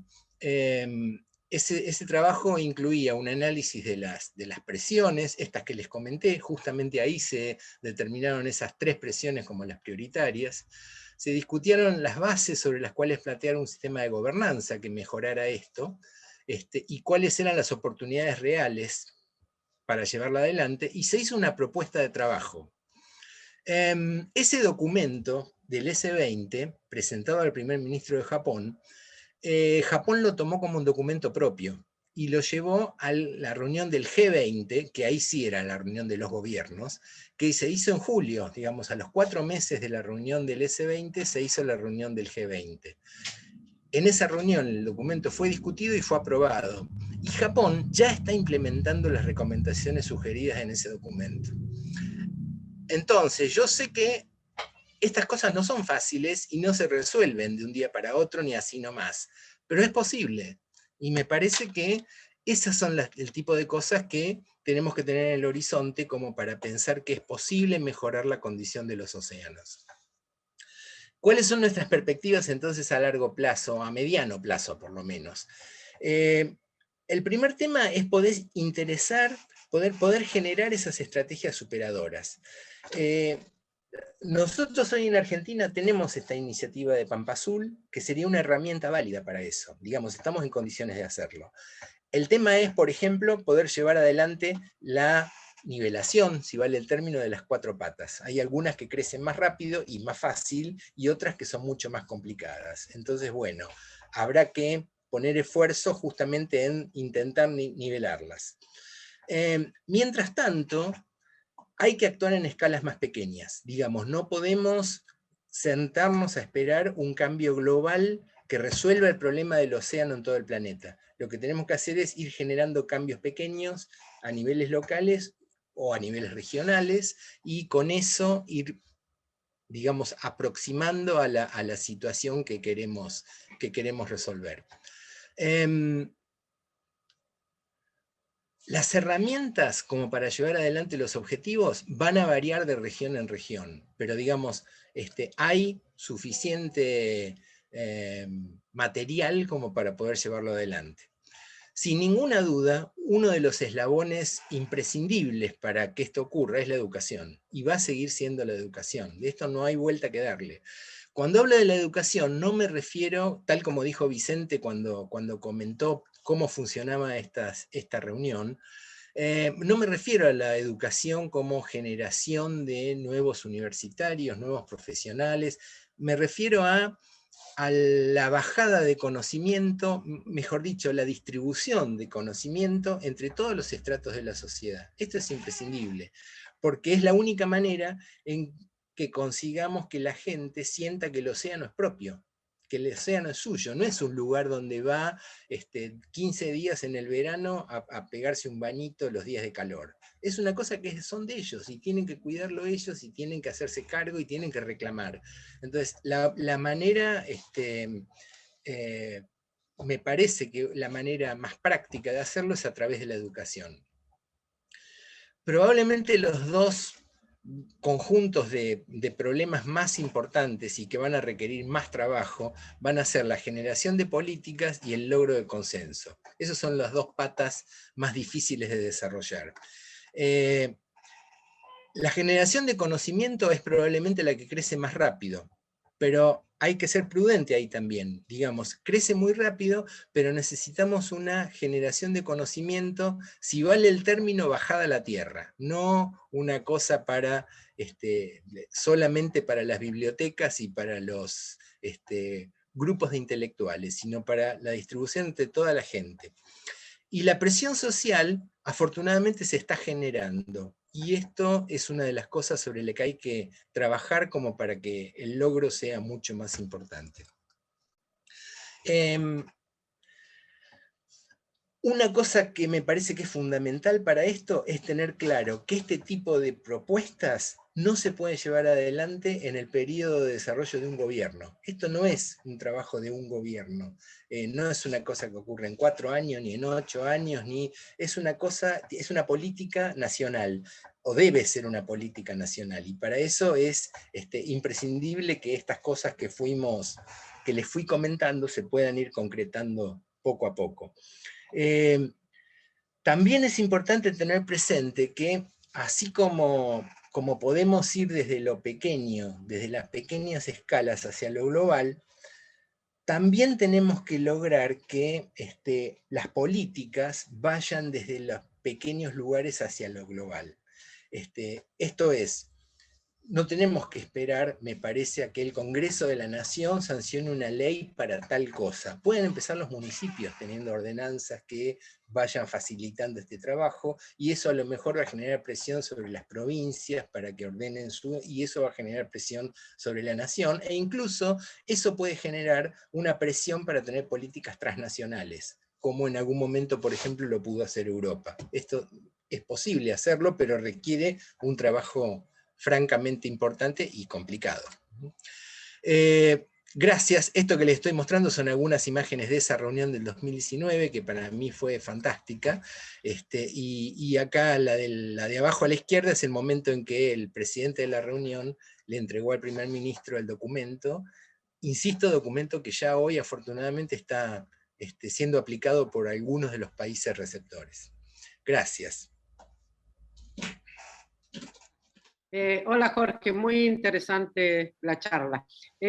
ese trabajo incluía un análisis de las presiones, estas que les comenté, justamente ahí se determinaron esas 3 presiones como las prioritarias. Se discutieron las bases sobre las cuales plantear un sistema de gobernanza que mejorara esto, y cuáles eran las oportunidades reales para llevarla adelante, y se hizo una propuesta de trabajo. Ese documento del S20, presentado al primer ministro de Japón, Japón lo tomó como un documento propio y lo llevó a la reunión del G20, que ahí sí era la reunión de los gobiernos, que se hizo en julio, digamos, a los 4 meses de la reunión del S20 se hizo la reunión del G20. En esa reunión el documento fue discutido y fue aprobado. Y Japón ya está implementando las recomendaciones sugeridas en ese documento. Entonces, yo sé que estas cosas no son fáciles y no se resuelven de un día para otro ni así nomás, pero es posible. Y me parece que esas son el tipo de cosas que tenemos que tener en el horizonte como para pensar que es posible mejorar la condición de los océanos. ¿Cuáles son nuestras perspectivas entonces a largo plazo, a mediano plazo por lo menos? El primer tema es poder generar esas estrategias superadoras. Nosotros hoy en Argentina tenemos esta iniciativa de Pampa Azul, que sería una herramienta válida para eso. Digamos, estamos en condiciones de hacerlo. El tema es, por ejemplo, poder llevar adelante la nivelación, si vale el término, de las 4 patas. Hay algunas que crecen más rápido y más fácil, y otras que son mucho más complicadas. Entonces, bueno, habrá que poner esfuerzo justamente en intentar nivelarlas. Mientras tanto, hay que actuar en escalas más pequeñas. Digamos, no podemos sentarnos a esperar un cambio global que resuelva el problema del océano en todo el planeta. Lo que tenemos que hacer es ir generando cambios pequeños a niveles locales o a niveles regionales, y con eso ir, digamos, aproximando a la situación que queremos resolver. Las herramientas como para llevar adelante los objetivos van a variar de región en región, pero digamos, hay suficiente material como para poder llevarlo adelante. Sin ninguna duda, uno de los eslabones imprescindibles para que esto ocurra es la educación, y va a seguir siendo la educación. De esto no hay vuelta que darle. Cuando hablo de la educación, no me refiero, tal como dijo Vicente cuando comentó cómo funcionaba esta reunión, no me refiero a la educación como generación de nuevos universitarios, nuevos profesionales, me refiero a la bajada de conocimiento, mejor dicho, la distribución de conocimiento entre todos los estratos de la sociedad. Esto es imprescindible, porque es la única manera en que consigamos que la gente sienta que el océano es propio, que el océano es suyo, no es un lugar donde va 15 días en el verano a pegarse un bañito los días de calor. Es una cosa que son de ellos y tienen que cuidarlo ellos y tienen que hacerse cargo y tienen que reclamar. Entonces, la manera, me parece que la manera más práctica de hacerlo es a través de la educación. Probablemente los dos conjuntos de problemas más importantes y que van a requerir más trabajo van a ser la generación de políticas y el logro de consenso. Esas son las dos patas más difíciles de desarrollar. La generación de conocimiento es probablemente la que crece más rápido, pero hay que ser prudente ahí también. Digamos, crece muy rápido, pero necesitamos una generación de conocimiento, si vale el término, bajada a la tierra, no una cosa para, solamente para las bibliotecas y para los grupos de intelectuales, sino para la distribución entre toda la gente. Y la presión social, afortunadamente, se está generando. Y esto es una de las cosas sobre las que hay que trabajar como para que el logro sea mucho más importante. Una cosa que me parece que es fundamental para esto es tener claro que este tipo de propuestas no se pueden llevar adelante en el periodo de desarrollo de un gobierno. Esto no es un trabajo de un gobierno, no es una cosa que ocurre en 4 años, ni en 8 años, ni es una cosa, es una política nacional, o debe ser una política nacional, y para eso es imprescindible que estas cosas que les fui comentando se puedan ir concretando poco a poco. También es importante tener presente que así como podemos ir desde lo pequeño, desde las pequeñas escalas hacia lo global, también tenemos que lograr que las políticas vayan desde los pequeños lugares hacia lo global. Esto es, no tenemos que esperar, me parece, a que el Congreso de la Nación sancione una ley para tal cosa. Pueden empezar los municipios teniendo ordenanzas que vayan facilitando este trabajo, y eso a lo mejor va a generar presión sobre las provincias para que ordenen y eso va a generar presión sobre la nación, e incluso eso puede generar una presión para tener políticas transnacionales, como en algún momento, por ejemplo, lo pudo hacer Europa. Esto es posible hacerlo, pero requiere un trabajo francamente importante y complicado. Gracias, esto que les estoy mostrando son algunas imágenes de esa reunión del 2019, que para mí fue fantástica, y acá la de abajo a la izquierda es el momento en que el presidente de la reunión le entregó al primer ministro el documento, insisto, documento que ya hoy afortunadamente está siendo aplicado por algunos de los países receptores. Gracias. Hola Jorge, muy interesante la charla.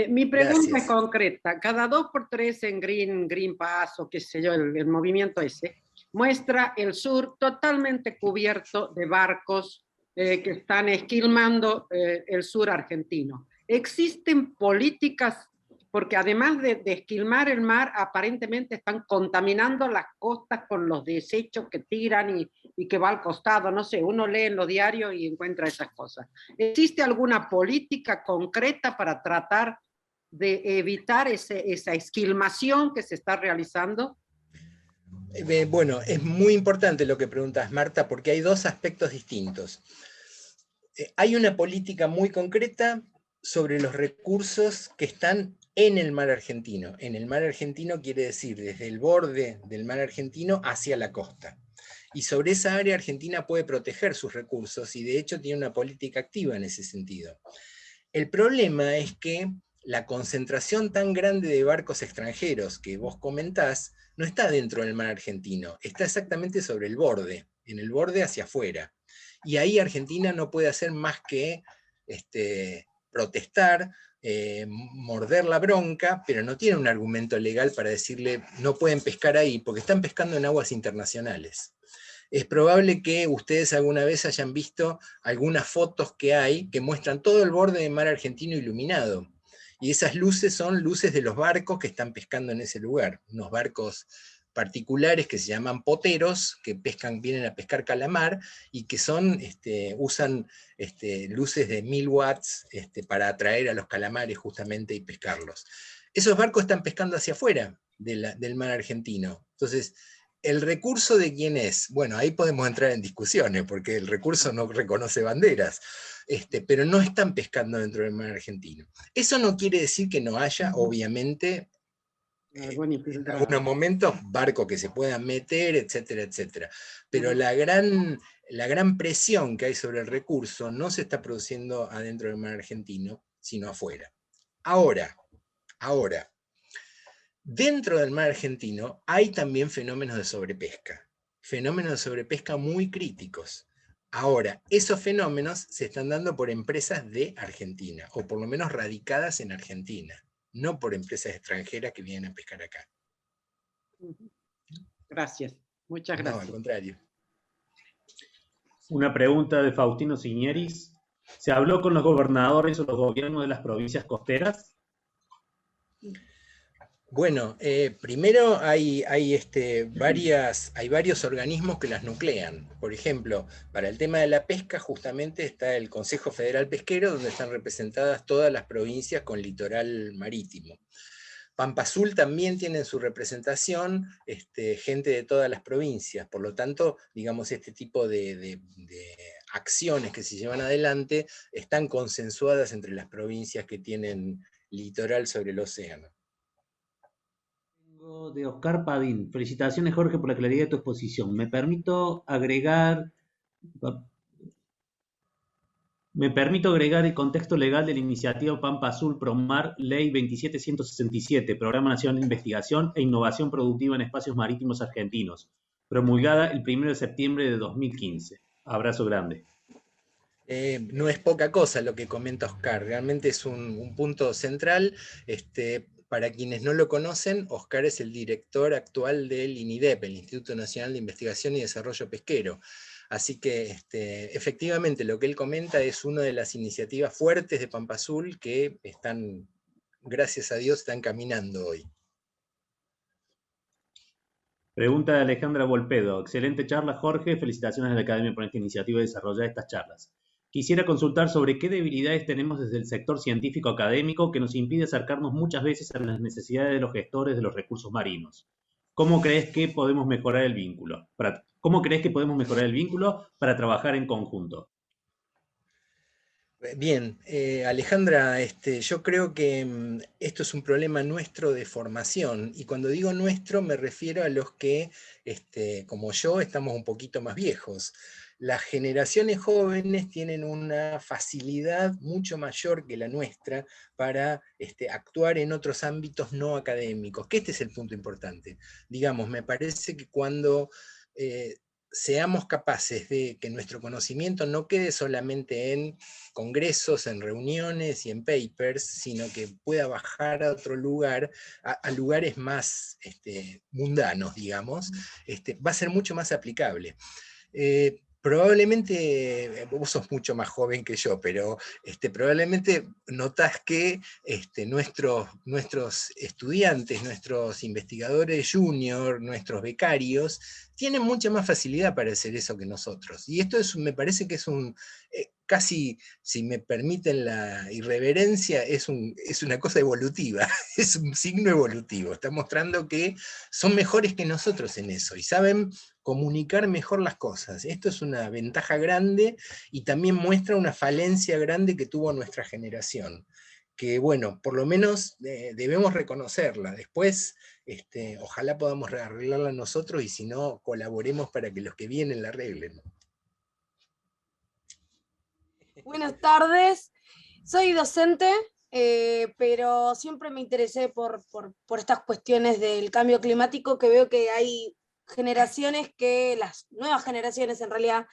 Mi pregunta Gracias. es concreta. Cada 2x3 en Green Pass o qué sé yo, el movimiento ese, muestra el sur totalmente cubierto de barcos que están esquilmando el sur argentino. ¿Existen políticas? Porque además de esquilmar el mar, aparentemente están contaminando las costas con los desechos que tiran y que va al costado, no sé, uno lee en los diarios y encuentra esas cosas. ¿Existe alguna política concreta para tratar de evitar esa esquilmación que se está realizando? Bueno, es muy importante lo que preguntas, Marta, porque hay dos aspectos distintos. Hay una política muy concreta sobre los recursos que están en el mar argentino. En el mar argentino quiere decir desde el borde del mar argentino hacia la costa. Y sobre esa área Argentina puede proteger sus recursos y de hecho tiene una política activa en ese sentido. El problema es que la concentración tan grande de barcos extranjeros que vos comentás no está dentro del mar argentino, está exactamente sobre el borde, en el borde hacia afuera. Y ahí Argentina no puede hacer más que protestar, morder la bronca, pero no tiene un argumento legal para decirle no pueden pescar ahí, porque están pescando en aguas internacionales. Es probable que ustedes alguna vez hayan visto algunas fotos que hay que muestran todo el borde del mar argentino iluminado. Y esas luces son luces de los barcos que están pescando en ese lugar. Unos barcos particulares que se llaman poteros, que vienen a pescar calamar y que usan luces de 1000 watts para atraer a los calamares justamente y pescarlos. Esos barcos están pescando hacia afuera del mar argentino. Entonces, ¿el recurso de quién es? Bueno, ahí podemos entrar en discusiones, porque el recurso no reconoce banderas, pero no están pescando dentro del mar argentino. Eso no quiere decir que no haya, obviamente, en algunos momentos, barcos que se puedan meter, etcétera, etcétera. Pero la gran presión que hay sobre el recurso no se está produciendo adentro del mar argentino, sino afuera. Ahora, dentro del mar argentino hay también fenómenos de sobrepesca muy críticos. Ahora, esos fenómenos se están dando por empresas de Argentina, o por lo menos radicadas en Argentina, no por empresas extranjeras que vienen a pescar acá. Gracias, muchas gracias. No, al contrario. Una pregunta de Faustino Signieris. ¿Se habló con los gobernadores o los gobiernos de las provincias costeras? Bueno, primero hay varios organismos que las nuclean. Por ejemplo, para el tema de la pesca justamente está el Consejo Federal Pesquero, donde están representadas todas las provincias con litoral marítimo. Pampa Azul también tiene en su representación gente de todas las provincias, por lo tanto, digamos, este tipo de acciones que se llevan adelante están consensuadas entre las provincias que tienen litoral sobre el océano. De Oscar Padín. Felicitaciones, Jorge, por la claridad de tu exposición. Me permito agregar el contexto legal de la iniciativa Pampa Azul Promar, Ley 27167, Programa Nacional de Investigación e Innovación Productiva en Espacios Marítimos Argentinos, promulgada el 1 de septiembre de 2015. Abrazo grande. No es poca cosa lo que comenta Oscar, realmente es un punto central. Para quienes no lo conocen, Oscar es el director actual del INIDEP, el Instituto Nacional de Investigación y Desarrollo Pesquero. Así que efectivamente lo que él comenta es una de las iniciativas fuertes de Pampa Azul que están, gracias a Dios, están caminando hoy. Pregunta de Alejandra Volpedo. Excelente charla, Jorge. Felicitaciones a la Academia por esta iniciativa de desarrollar estas charlas. Quisiera consultar sobre qué debilidades tenemos desde el sector científico-académico que nos impide acercarnos muchas veces a las necesidades de los gestores de los recursos marinos. ¿Cómo crees que podemos mejorar el vínculo? Para trabajar en conjunto? Bien, Alejandra, yo creo que esto es un problema nuestro de formación, y cuando digo nuestro me refiero a los que, como yo, estamos un poquito más viejos. Las generaciones jóvenes tienen una facilidad mucho mayor que la nuestra para actuar en otros ámbitos no académicos, que este es el punto importante. Digamos, me parece que cuando seamos capaces de que nuestro conocimiento no quede solamente en congresos, en reuniones y en papers, sino que pueda bajar a otro lugar, a lugares más mundanos, digamos, va a ser mucho más aplicable. Probablemente, vos sos mucho más joven que yo, pero probablemente notás que nuestros estudiantes, nuestros investigadores junior, nuestros becarios, tienen mucha más facilidad para hacer eso que nosotros. Y esto me parece que es casi, si me permiten la irreverencia, es una cosa evolutiva, es un signo evolutivo. Está mostrando que son mejores que nosotros en eso y saben comunicar mejor las cosas. Esto es una ventaja grande y también muestra una falencia grande que tuvo nuestra generación, que bueno, por lo menos debemos reconocerla. Después ojalá podamos arreglarla nosotros y si no, colaboremos para que los que vienen la arreglen. Buenas tardes, soy docente, pero siempre me interesé por estas cuestiones del cambio climático, que veo que hay generaciones las nuevas generaciones en realidad,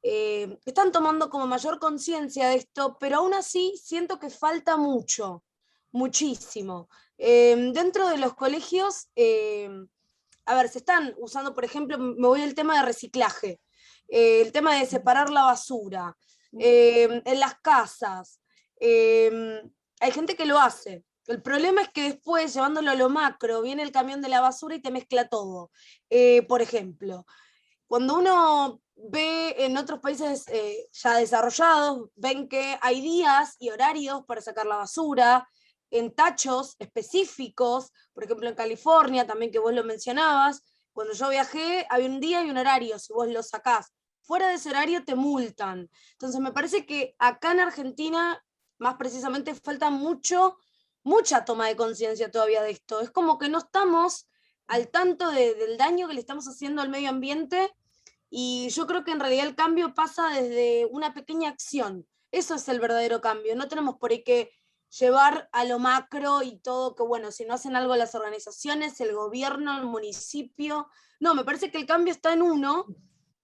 están tomando como mayor conciencia de esto, pero aún así siento que falta mucho, muchísimo. Dentro de los colegios, a ver, se están usando, por ejemplo, me voy al tema de reciclaje, el tema de separar la basura, en las casas. Hay gente que lo hace. El problema es que después, llevándolo a lo macro, viene el camión de la basura y te mezcla todo. Por ejemplo, cuando uno ve en otros países ya desarrollados, ven que hay días y horarios para sacar la basura, en tachos específicos, por ejemplo en California, también que vos lo mencionabas, cuando yo viajé había un día y un horario, si vos lo sacás fuera de ese horario te multan. Entonces me parece que acá en Argentina, más precisamente, falta mucha toma de conciencia todavía de esto. Es como que no estamos al tanto del daño que le estamos haciendo al medio ambiente, y yo creo que en realidad el cambio pasa desde una pequeña acción. Eso es el verdadero cambio. No tenemos por ahí que llevar a lo macro y todo, que bueno, si no hacen algo las organizaciones, el gobierno, el municipio. No, me parece que el cambio está en uno.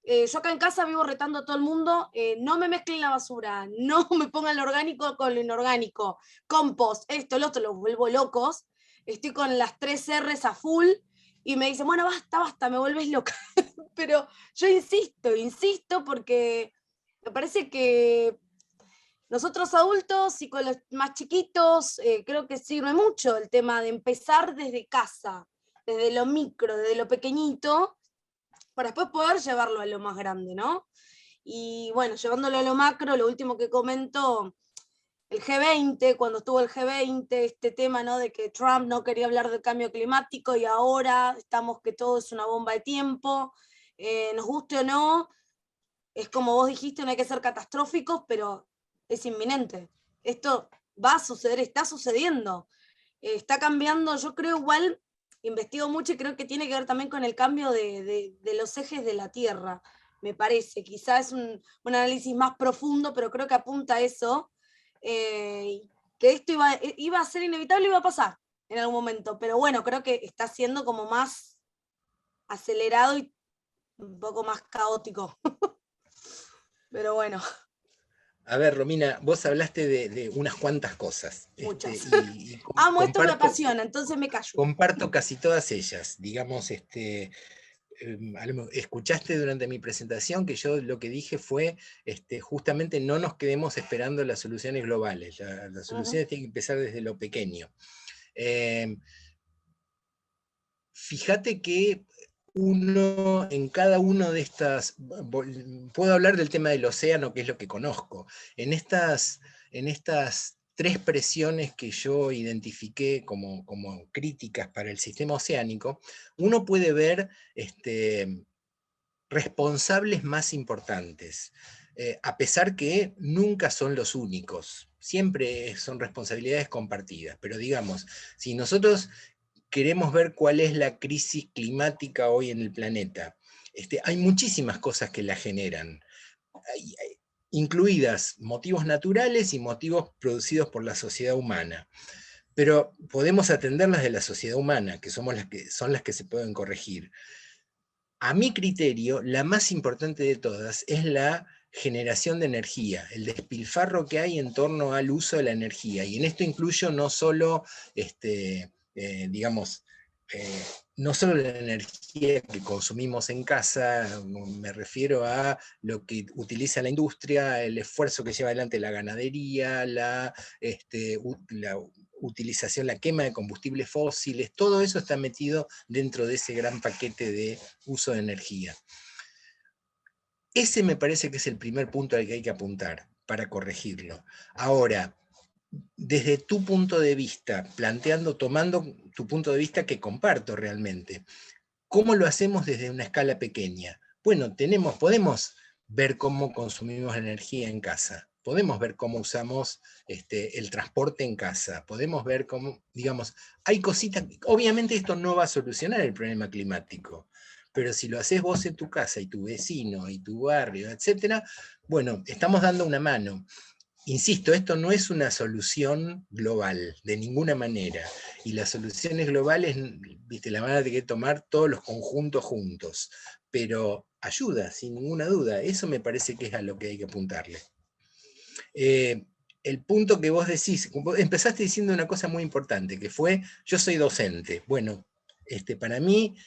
Yo acá en casa vivo retando a todo el mundo, no me mezclen la basura, no me pongan lo orgánico con lo inorgánico, compost, esto, lo otro, los vuelvo locos, estoy con las 3 R's a full, y me dicen, bueno, basta, me vuelves loca. Pero yo insisto, porque me parece que nosotros adultos y con los más chiquitos, creo que sirve mucho el tema de empezar desde casa, desde lo micro, desde lo pequeñito, para después poder llevarlo a lo más grande, ¿no? Y bueno, llevándolo a lo macro, lo último que comento, el G20, cuando estuvo el G20, este tema, ¿no?, de que Trump no quería hablar del cambio climático y ahora estamos que todo es una bomba de tiempo, nos guste o no, es como vos dijiste, no hay que ser catastróficos, pero es inminente. Esto va a suceder, está sucediendo, está cambiando, yo creo igual. Investigo mucho y creo que tiene que ver también con el cambio de los ejes de la Tierra, me parece. Quizás es un análisis más profundo, pero creo que apunta a eso, que esto iba a ser inevitable y iba a pasar en algún momento. Pero bueno, creo que está siendo como más acelerado y un poco más caótico. Pero bueno. A ver, Romina, vos hablaste de unas cuantas cosas. Muchas. Y Amo, esto me apasiona, entonces me callo. Comparto casi todas ellas. Digamos, escuchaste durante mi presentación que yo lo que dije fue, justamente no nos quedemos esperando las soluciones globales. Las soluciones tienen que empezar desde lo pequeño. Fíjate que uno en cada uno de estas, puedo hablar del tema del océano, que es lo que conozco, en estas 3 presiones que yo identifiqué como críticas para el sistema oceánico, uno puede ver responsables más importantes, a pesar que nunca son los únicos, siempre son responsabilidades compartidas, pero digamos, si nosotros queremos ver cuál es la crisis climática hoy en el planeta, hay muchísimas cosas que la generan, incluidas motivos naturales y motivos producidos por la sociedad humana. Pero podemos atenderlas de la sociedad humana, que son las que se pueden corregir. A mi criterio, la más importante de todas es la generación de energía, el despilfarro que hay en torno al uso de la energía. Y en esto incluyo no solo no solo la energía que consumimos en casa, me refiero a lo que utiliza la industria, el esfuerzo que lleva adelante la ganadería, la utilización, la quema de combustibles fósiles, todo eso está metido dentro de ese gran paquete de uso de energía. Ese me parece que es el primer punto al que hay que apuntar para corregirlo. Ahora, desde tu punto de vista, tomando tu punto de vista que comparto realmente, ¿cómo lo hacemos desde una escala pequeña? Bueno, podemos ver cómo consumimos energía en casa. podemos ver cómo usamos el transporte en casa, podemos ver cómo, digamos, hay cositas, obviamente esto no va a solucionar el problema climático, pero si lo haces vos en tu casa y tu vecino y tu barrio, etcétera, bueno, estamos dando una mano. Insisto, esto no es una solución global, de ninguna manera. Y las soluciones globales, viste, la van a tener que tomar todos los conjuntos juntos. Pero ayuda, sin ninguna duda. Eso me parece que es a lo que hay que apuntarle. El punto que vos decís, vos empezaste diciendo una cosa muy importante, que fue, yo soy docente. Bueno, para mí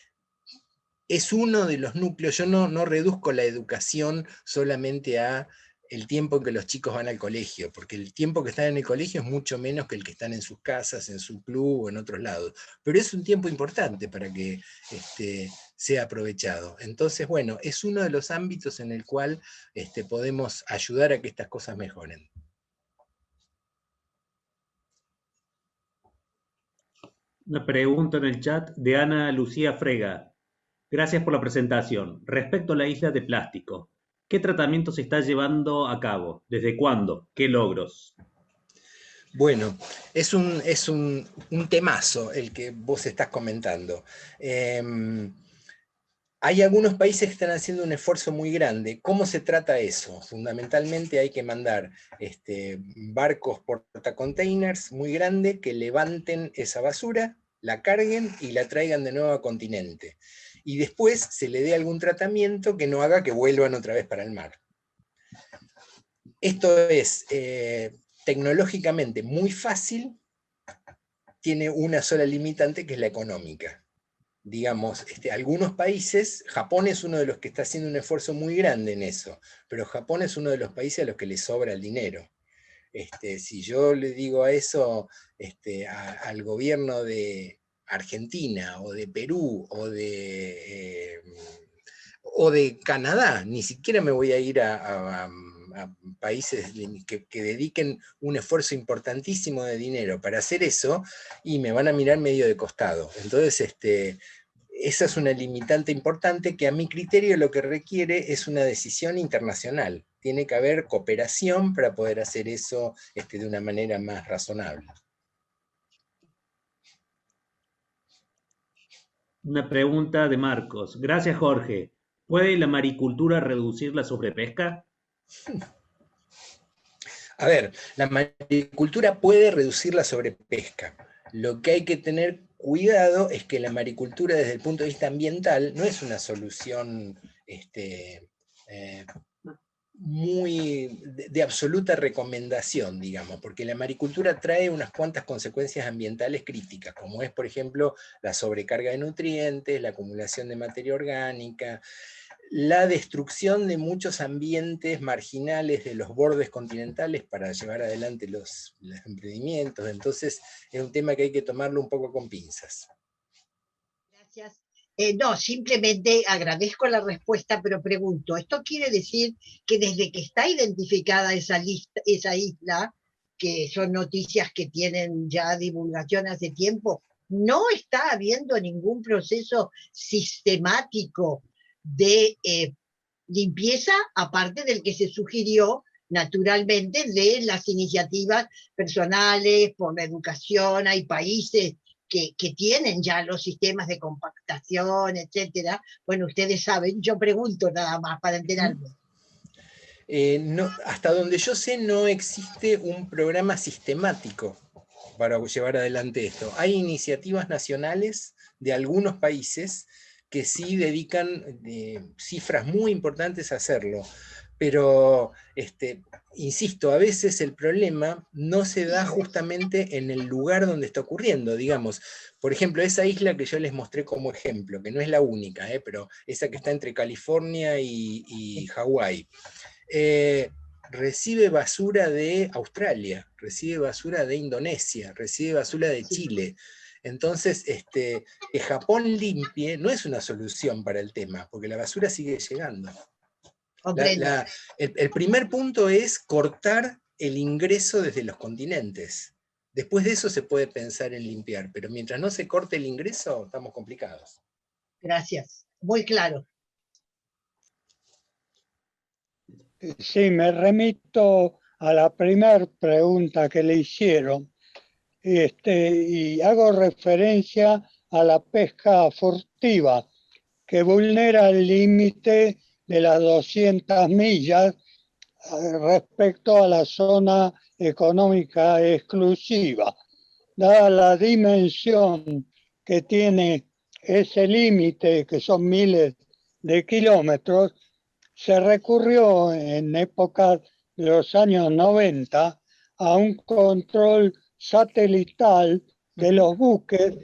es uno de los núcleos, yo no reduzco la educación solamente a el tiempo en que los chicos van al colegio, porque el tiempo que están en el colegio es mucho menos que el que están en sus casas, en su club o en otros lados, pero es un tiempo importante para que sea aprovechado. Entonces, bueno, es uno de los ámbitos en el cual podemos ayudar a que estas cosas mejoren. Una pregunta en el chat de Ana Lucía Frega. Gracias por la presentación. Respecto a la isla de plástico, ¿qué tratamiento se está llevando a cabo? ¿Desde cuándo? ¿Qué logros? Bueno, es un temazo el que vos estás comentando. Hay algunos países que están haciendo un esfuerzo muy grande. ¿Cómo se trata eso? Fundamentalmente hay que mandar barcos portacontainers muy grandes que levanten esa basura, la carguen y la traigan de nuevo a continente. Y después se le dé algún tratamiento que no haga que vuelvan otra vez para el mar. Esto es tecnológicamente muy fácil, tiene una sola limitante que es la económica. Digamos, algunos países, Japón es uno de los que está haciendo un esfuerzo muy grande en eso, pero Japón es uno de los países a los que le sobra el dinero. Si yo le digo a eso al gobierno de Argentina o de Perú o de Canadá, ni siquiera me voy a ir a países que dediquen un esfuerzo importantísimo de dinero para hacer eso, y me van a mirar medio de costado. Entonces, esa es una limitante importante que a mi criterio lo que requiere es una decisión internacional. Tiene que haber cooperación para poder hacer eso de una manera más razonable. Una pregunta de Marcos. Gracias, Jorge. ¿Puede la maricultura reducir la sobrepesca? A ver, la maricultura puede reducir la sobrepesca. Lo que hay que tener cuidado es que la maricultura desde el punto de vista ambiental no es una solución muy de absoluta recomendación, digamos, porque la maricultura trae unas cuantas consecuencias ambientales críticas, como es, por ejemplo, la sobrecarga de nutrientes, la acumulación de materia orgánica, la destrucción de muchos ambientes marginales de los bordes continentales para llevar adelante los emprendimientos. Entonces es un tema que hay que tomarlo un poco con pinzas. Gracias. No, simplemente agradezco la respuesta, pero pregunto, ¿esto quiere decir que desde que está identificada esa isla, que son noticias que tienen ya divulgación hace tiempo, no está habiendo ningún proceso sistemático de limpieza, aparte del que se sugirió naturalmente de las iniciativas personales por la educación? Hay países que tienen ya los sistemas de compactación, etcétera. Bueno, ustedes saben, yo pregunto nada más para enterarme. No, hasta donde yo sé no existe un programa sistemático para llevar adelante esto. Hay iniciativas nacionales de algunos países que sí dedican cifras muy importantes a hacerlo, pero insisto, a veces el problema no se da justamente en el lugar donde está ocurriendo, digamos. Por ejemplo, esa isla que yo les mostré como ejemplo, que no es la única, pero esa que está entre California y Hawái, recibe basura de Australia, recibe basura de Indonesia, recibe basura de Chile. Entonces, que Japón limpie no es una solución para el tema, porque la basura sigue llegando. El primer punto es cortar el ingreso desde los continentes. Después de eso se puede pensar en limpiar, pero mientras no se corte el ingreso, estamos complicados. Gracias, muy claro. Sí, me remito a la primera pregunta que le hicieron, y hago referencia a la pesca furtiva, que vulnera el límite de las 200 millas respecto a la zona económica exclusiva. Dada la dimensión que tiene ese límite, que son miles de kilómetros, se recurrió en épocas de los años 90 a un control satelital de los buques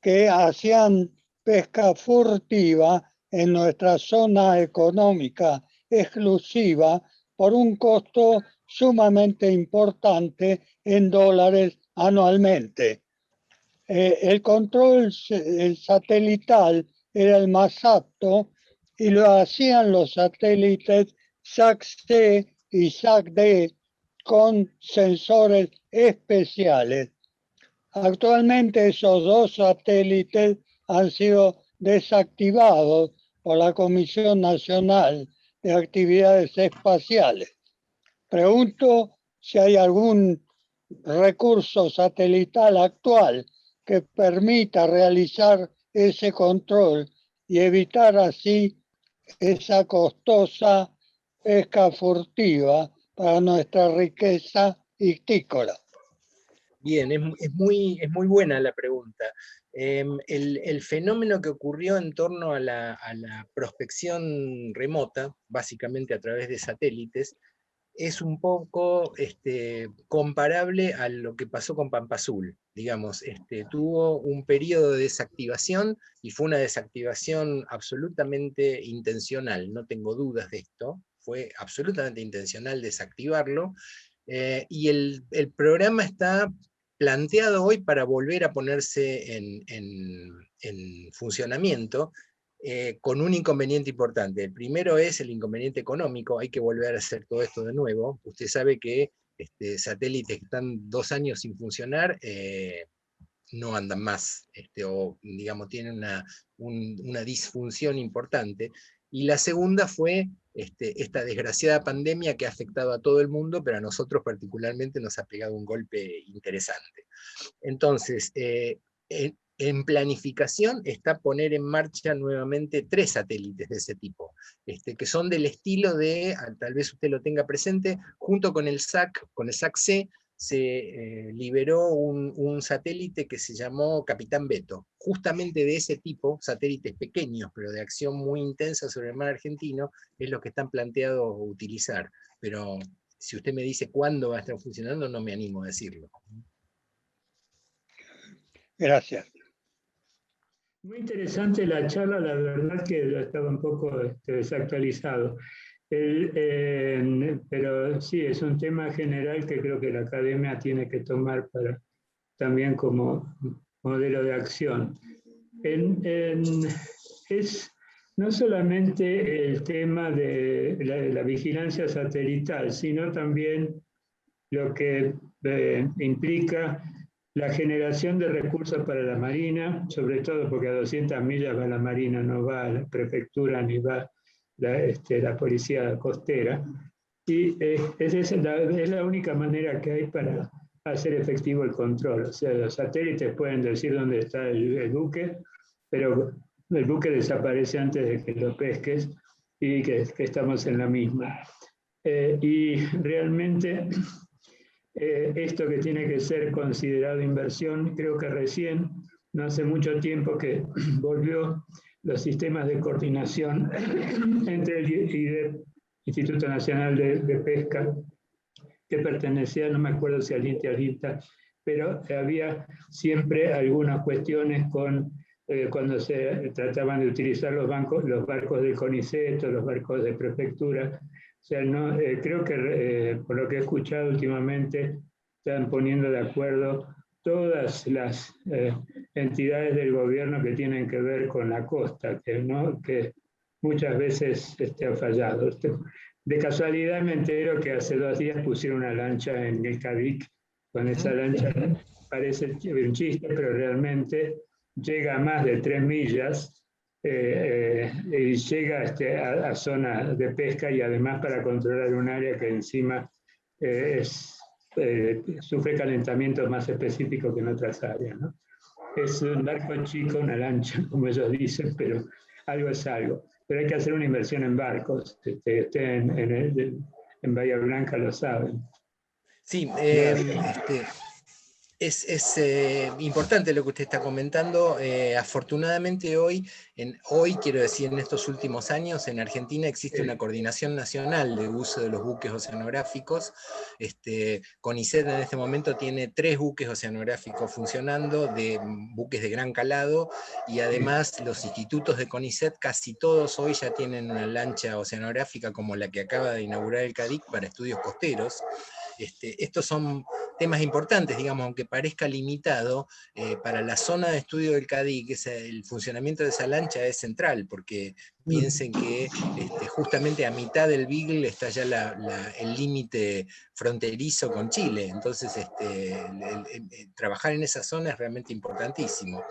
que hacían pesca furtiva en nuestra zona económica exclusiva por un costo sumamente importante en dólares anualmente. El control satelital era el más apto y lo hacían los satélites SAC-C y SAC-D con sensores especiales. Actualmente esos dos satélites han sido desactivados por la Comisión Nacional de Actividades Espaciales. Pregunto si hay algún recurso satelital actual que permita realizar ese control y evitar así esa costosa pesca furtiva para nuestra riqueza ictícola. Bien, es muy buena la pregunta. El fenómeno que ocurrió en torno a la prospección remota, básicamente a través de satélites, es un poco comparable a lo que pasó con Pampa Azul. Digamos, tuvo un periodo de desactivación y fue una desactivación absolutamente intencional, no tengo dudas de esto, fue absolutamente intencional desactivarlo, y el programa está planteado hoy para volver a ponerse en funcionamiento, con un inconveniente importante. El primero es el inconveniente económico, hay que volver a hacer todo esto de nuevo. Usted sabe que satélites que están 2 años sin funcionar no andan más, o digamos tienen una disfunción importante. Y la segunda fue esta desgraciada pandemia que ha afectado a todo el mundo, pero a nosotros particularmente nos ha pegado un golpe interesante. Entonces, en planificación está poner en marcha nuevamente 3 satélites de ese tipo, que son del estilo de, tal vez usted lo tenga presente, junto con el SAC-C, se liberó un satélite que se llamó Capitán Beto, justamente de ese tipo, satélites pequeños, pero de acción muy intensa sobre el mar argentino, es lo que están planteados utilizar. Pero si usted me dice cuándo va a estar funcionando, no me animo a decirlo. Gracias. Muy interesante la charla, la verdad que estaba un poco desactualizado. Pero sí, es un tema general que creo que la academia tiene que tomar también como modelo de acción. Es no solamente el tema de la vigilancia satelital, sino también lo que implica la generación de recursos para la Marina, sobre todo porque a 200 millas va la Marina, no va la prefectura ni va la policía costera. Y es la única manera que hay para hacer efectivo el control. O sea, los satélites pueden decir dónde está el buque, pero el buque desaparece antes de que lo pesques y que estamos en la misma. Y realmente esto que tiene que ser considerado inversión, creo que recién, no hace mucho tiempo que volvió los sistemas de coordinación entre el IDEP, Instituto Nacional de Pesca, que pertenecía, no me acuerdo si al INTE o al INTA, pero había siempre algunas cuestiones cuando se trataban de utilizar los barcos del CONICET o los barcos de prefectura. O sea, no, creo que por lo que he escuchado últimamente están poniendo de acuerdo todas las entidades del gobierno que tienen que ver con la costa, que muchas veces ha fallado. De casualidad me entero que hace 2 días pusieron una lancha en el Cadic. Con esa lancha parece un chiste, pero realmente llega a más de 3 millas y llega a zona de pesca, y además para controlar un área que encima sufre calentamientos más específicos que en otras áreas, ¿no? Es un barco chico, una lancha, como ellos dicen, pero algo es algo. Pero hay que hacer una inversión en barcos. En Bahía Blanca lo saben. Sí, es importante lo que usted está comentando. Afortunadamente hoy quiero decir en estos últimos años, en Argentina existe una coordinación nacional de uso de los buques oceanográficos. CONICET en este momento tiene 3 buques oceanográficos funcionando, de buques de gran calado, y además los institutos de CONICET casi todos hoy ya tienen una lancha oceanográfica como la que acaba de inaugurar el CADIC para estudios costeros. Estos son temas importantes, digamos, aunque parezca limitado, para la zona de estudio del CADIC, el funcionamiento de esa lancha es central, porque piensen que justamente a mitad del Beagle está ya el límite fronterizo con Chile, entonces trabajar en esa zona es realmente importantísimo.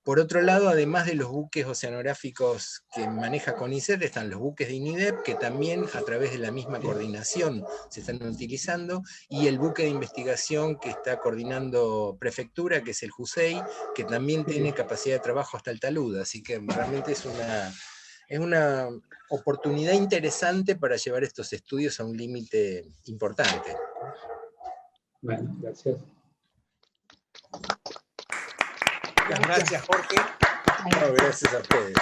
Por otro lado, además de los buques oceanográficos que maneja CONICET, están los buques de INIDEP, que también a través de la misma coordinación se están utilizando, y el buque de investigación que está coordinando Prefectura, que es el JUSEI, que también tiene capacidad de trabajo hasta el talud, así que realmente es una oportunidad interesante para llevar estos estudios a un límite importante. Bueno, gracias. Gracias, Jorge. No, gracias a ustedes.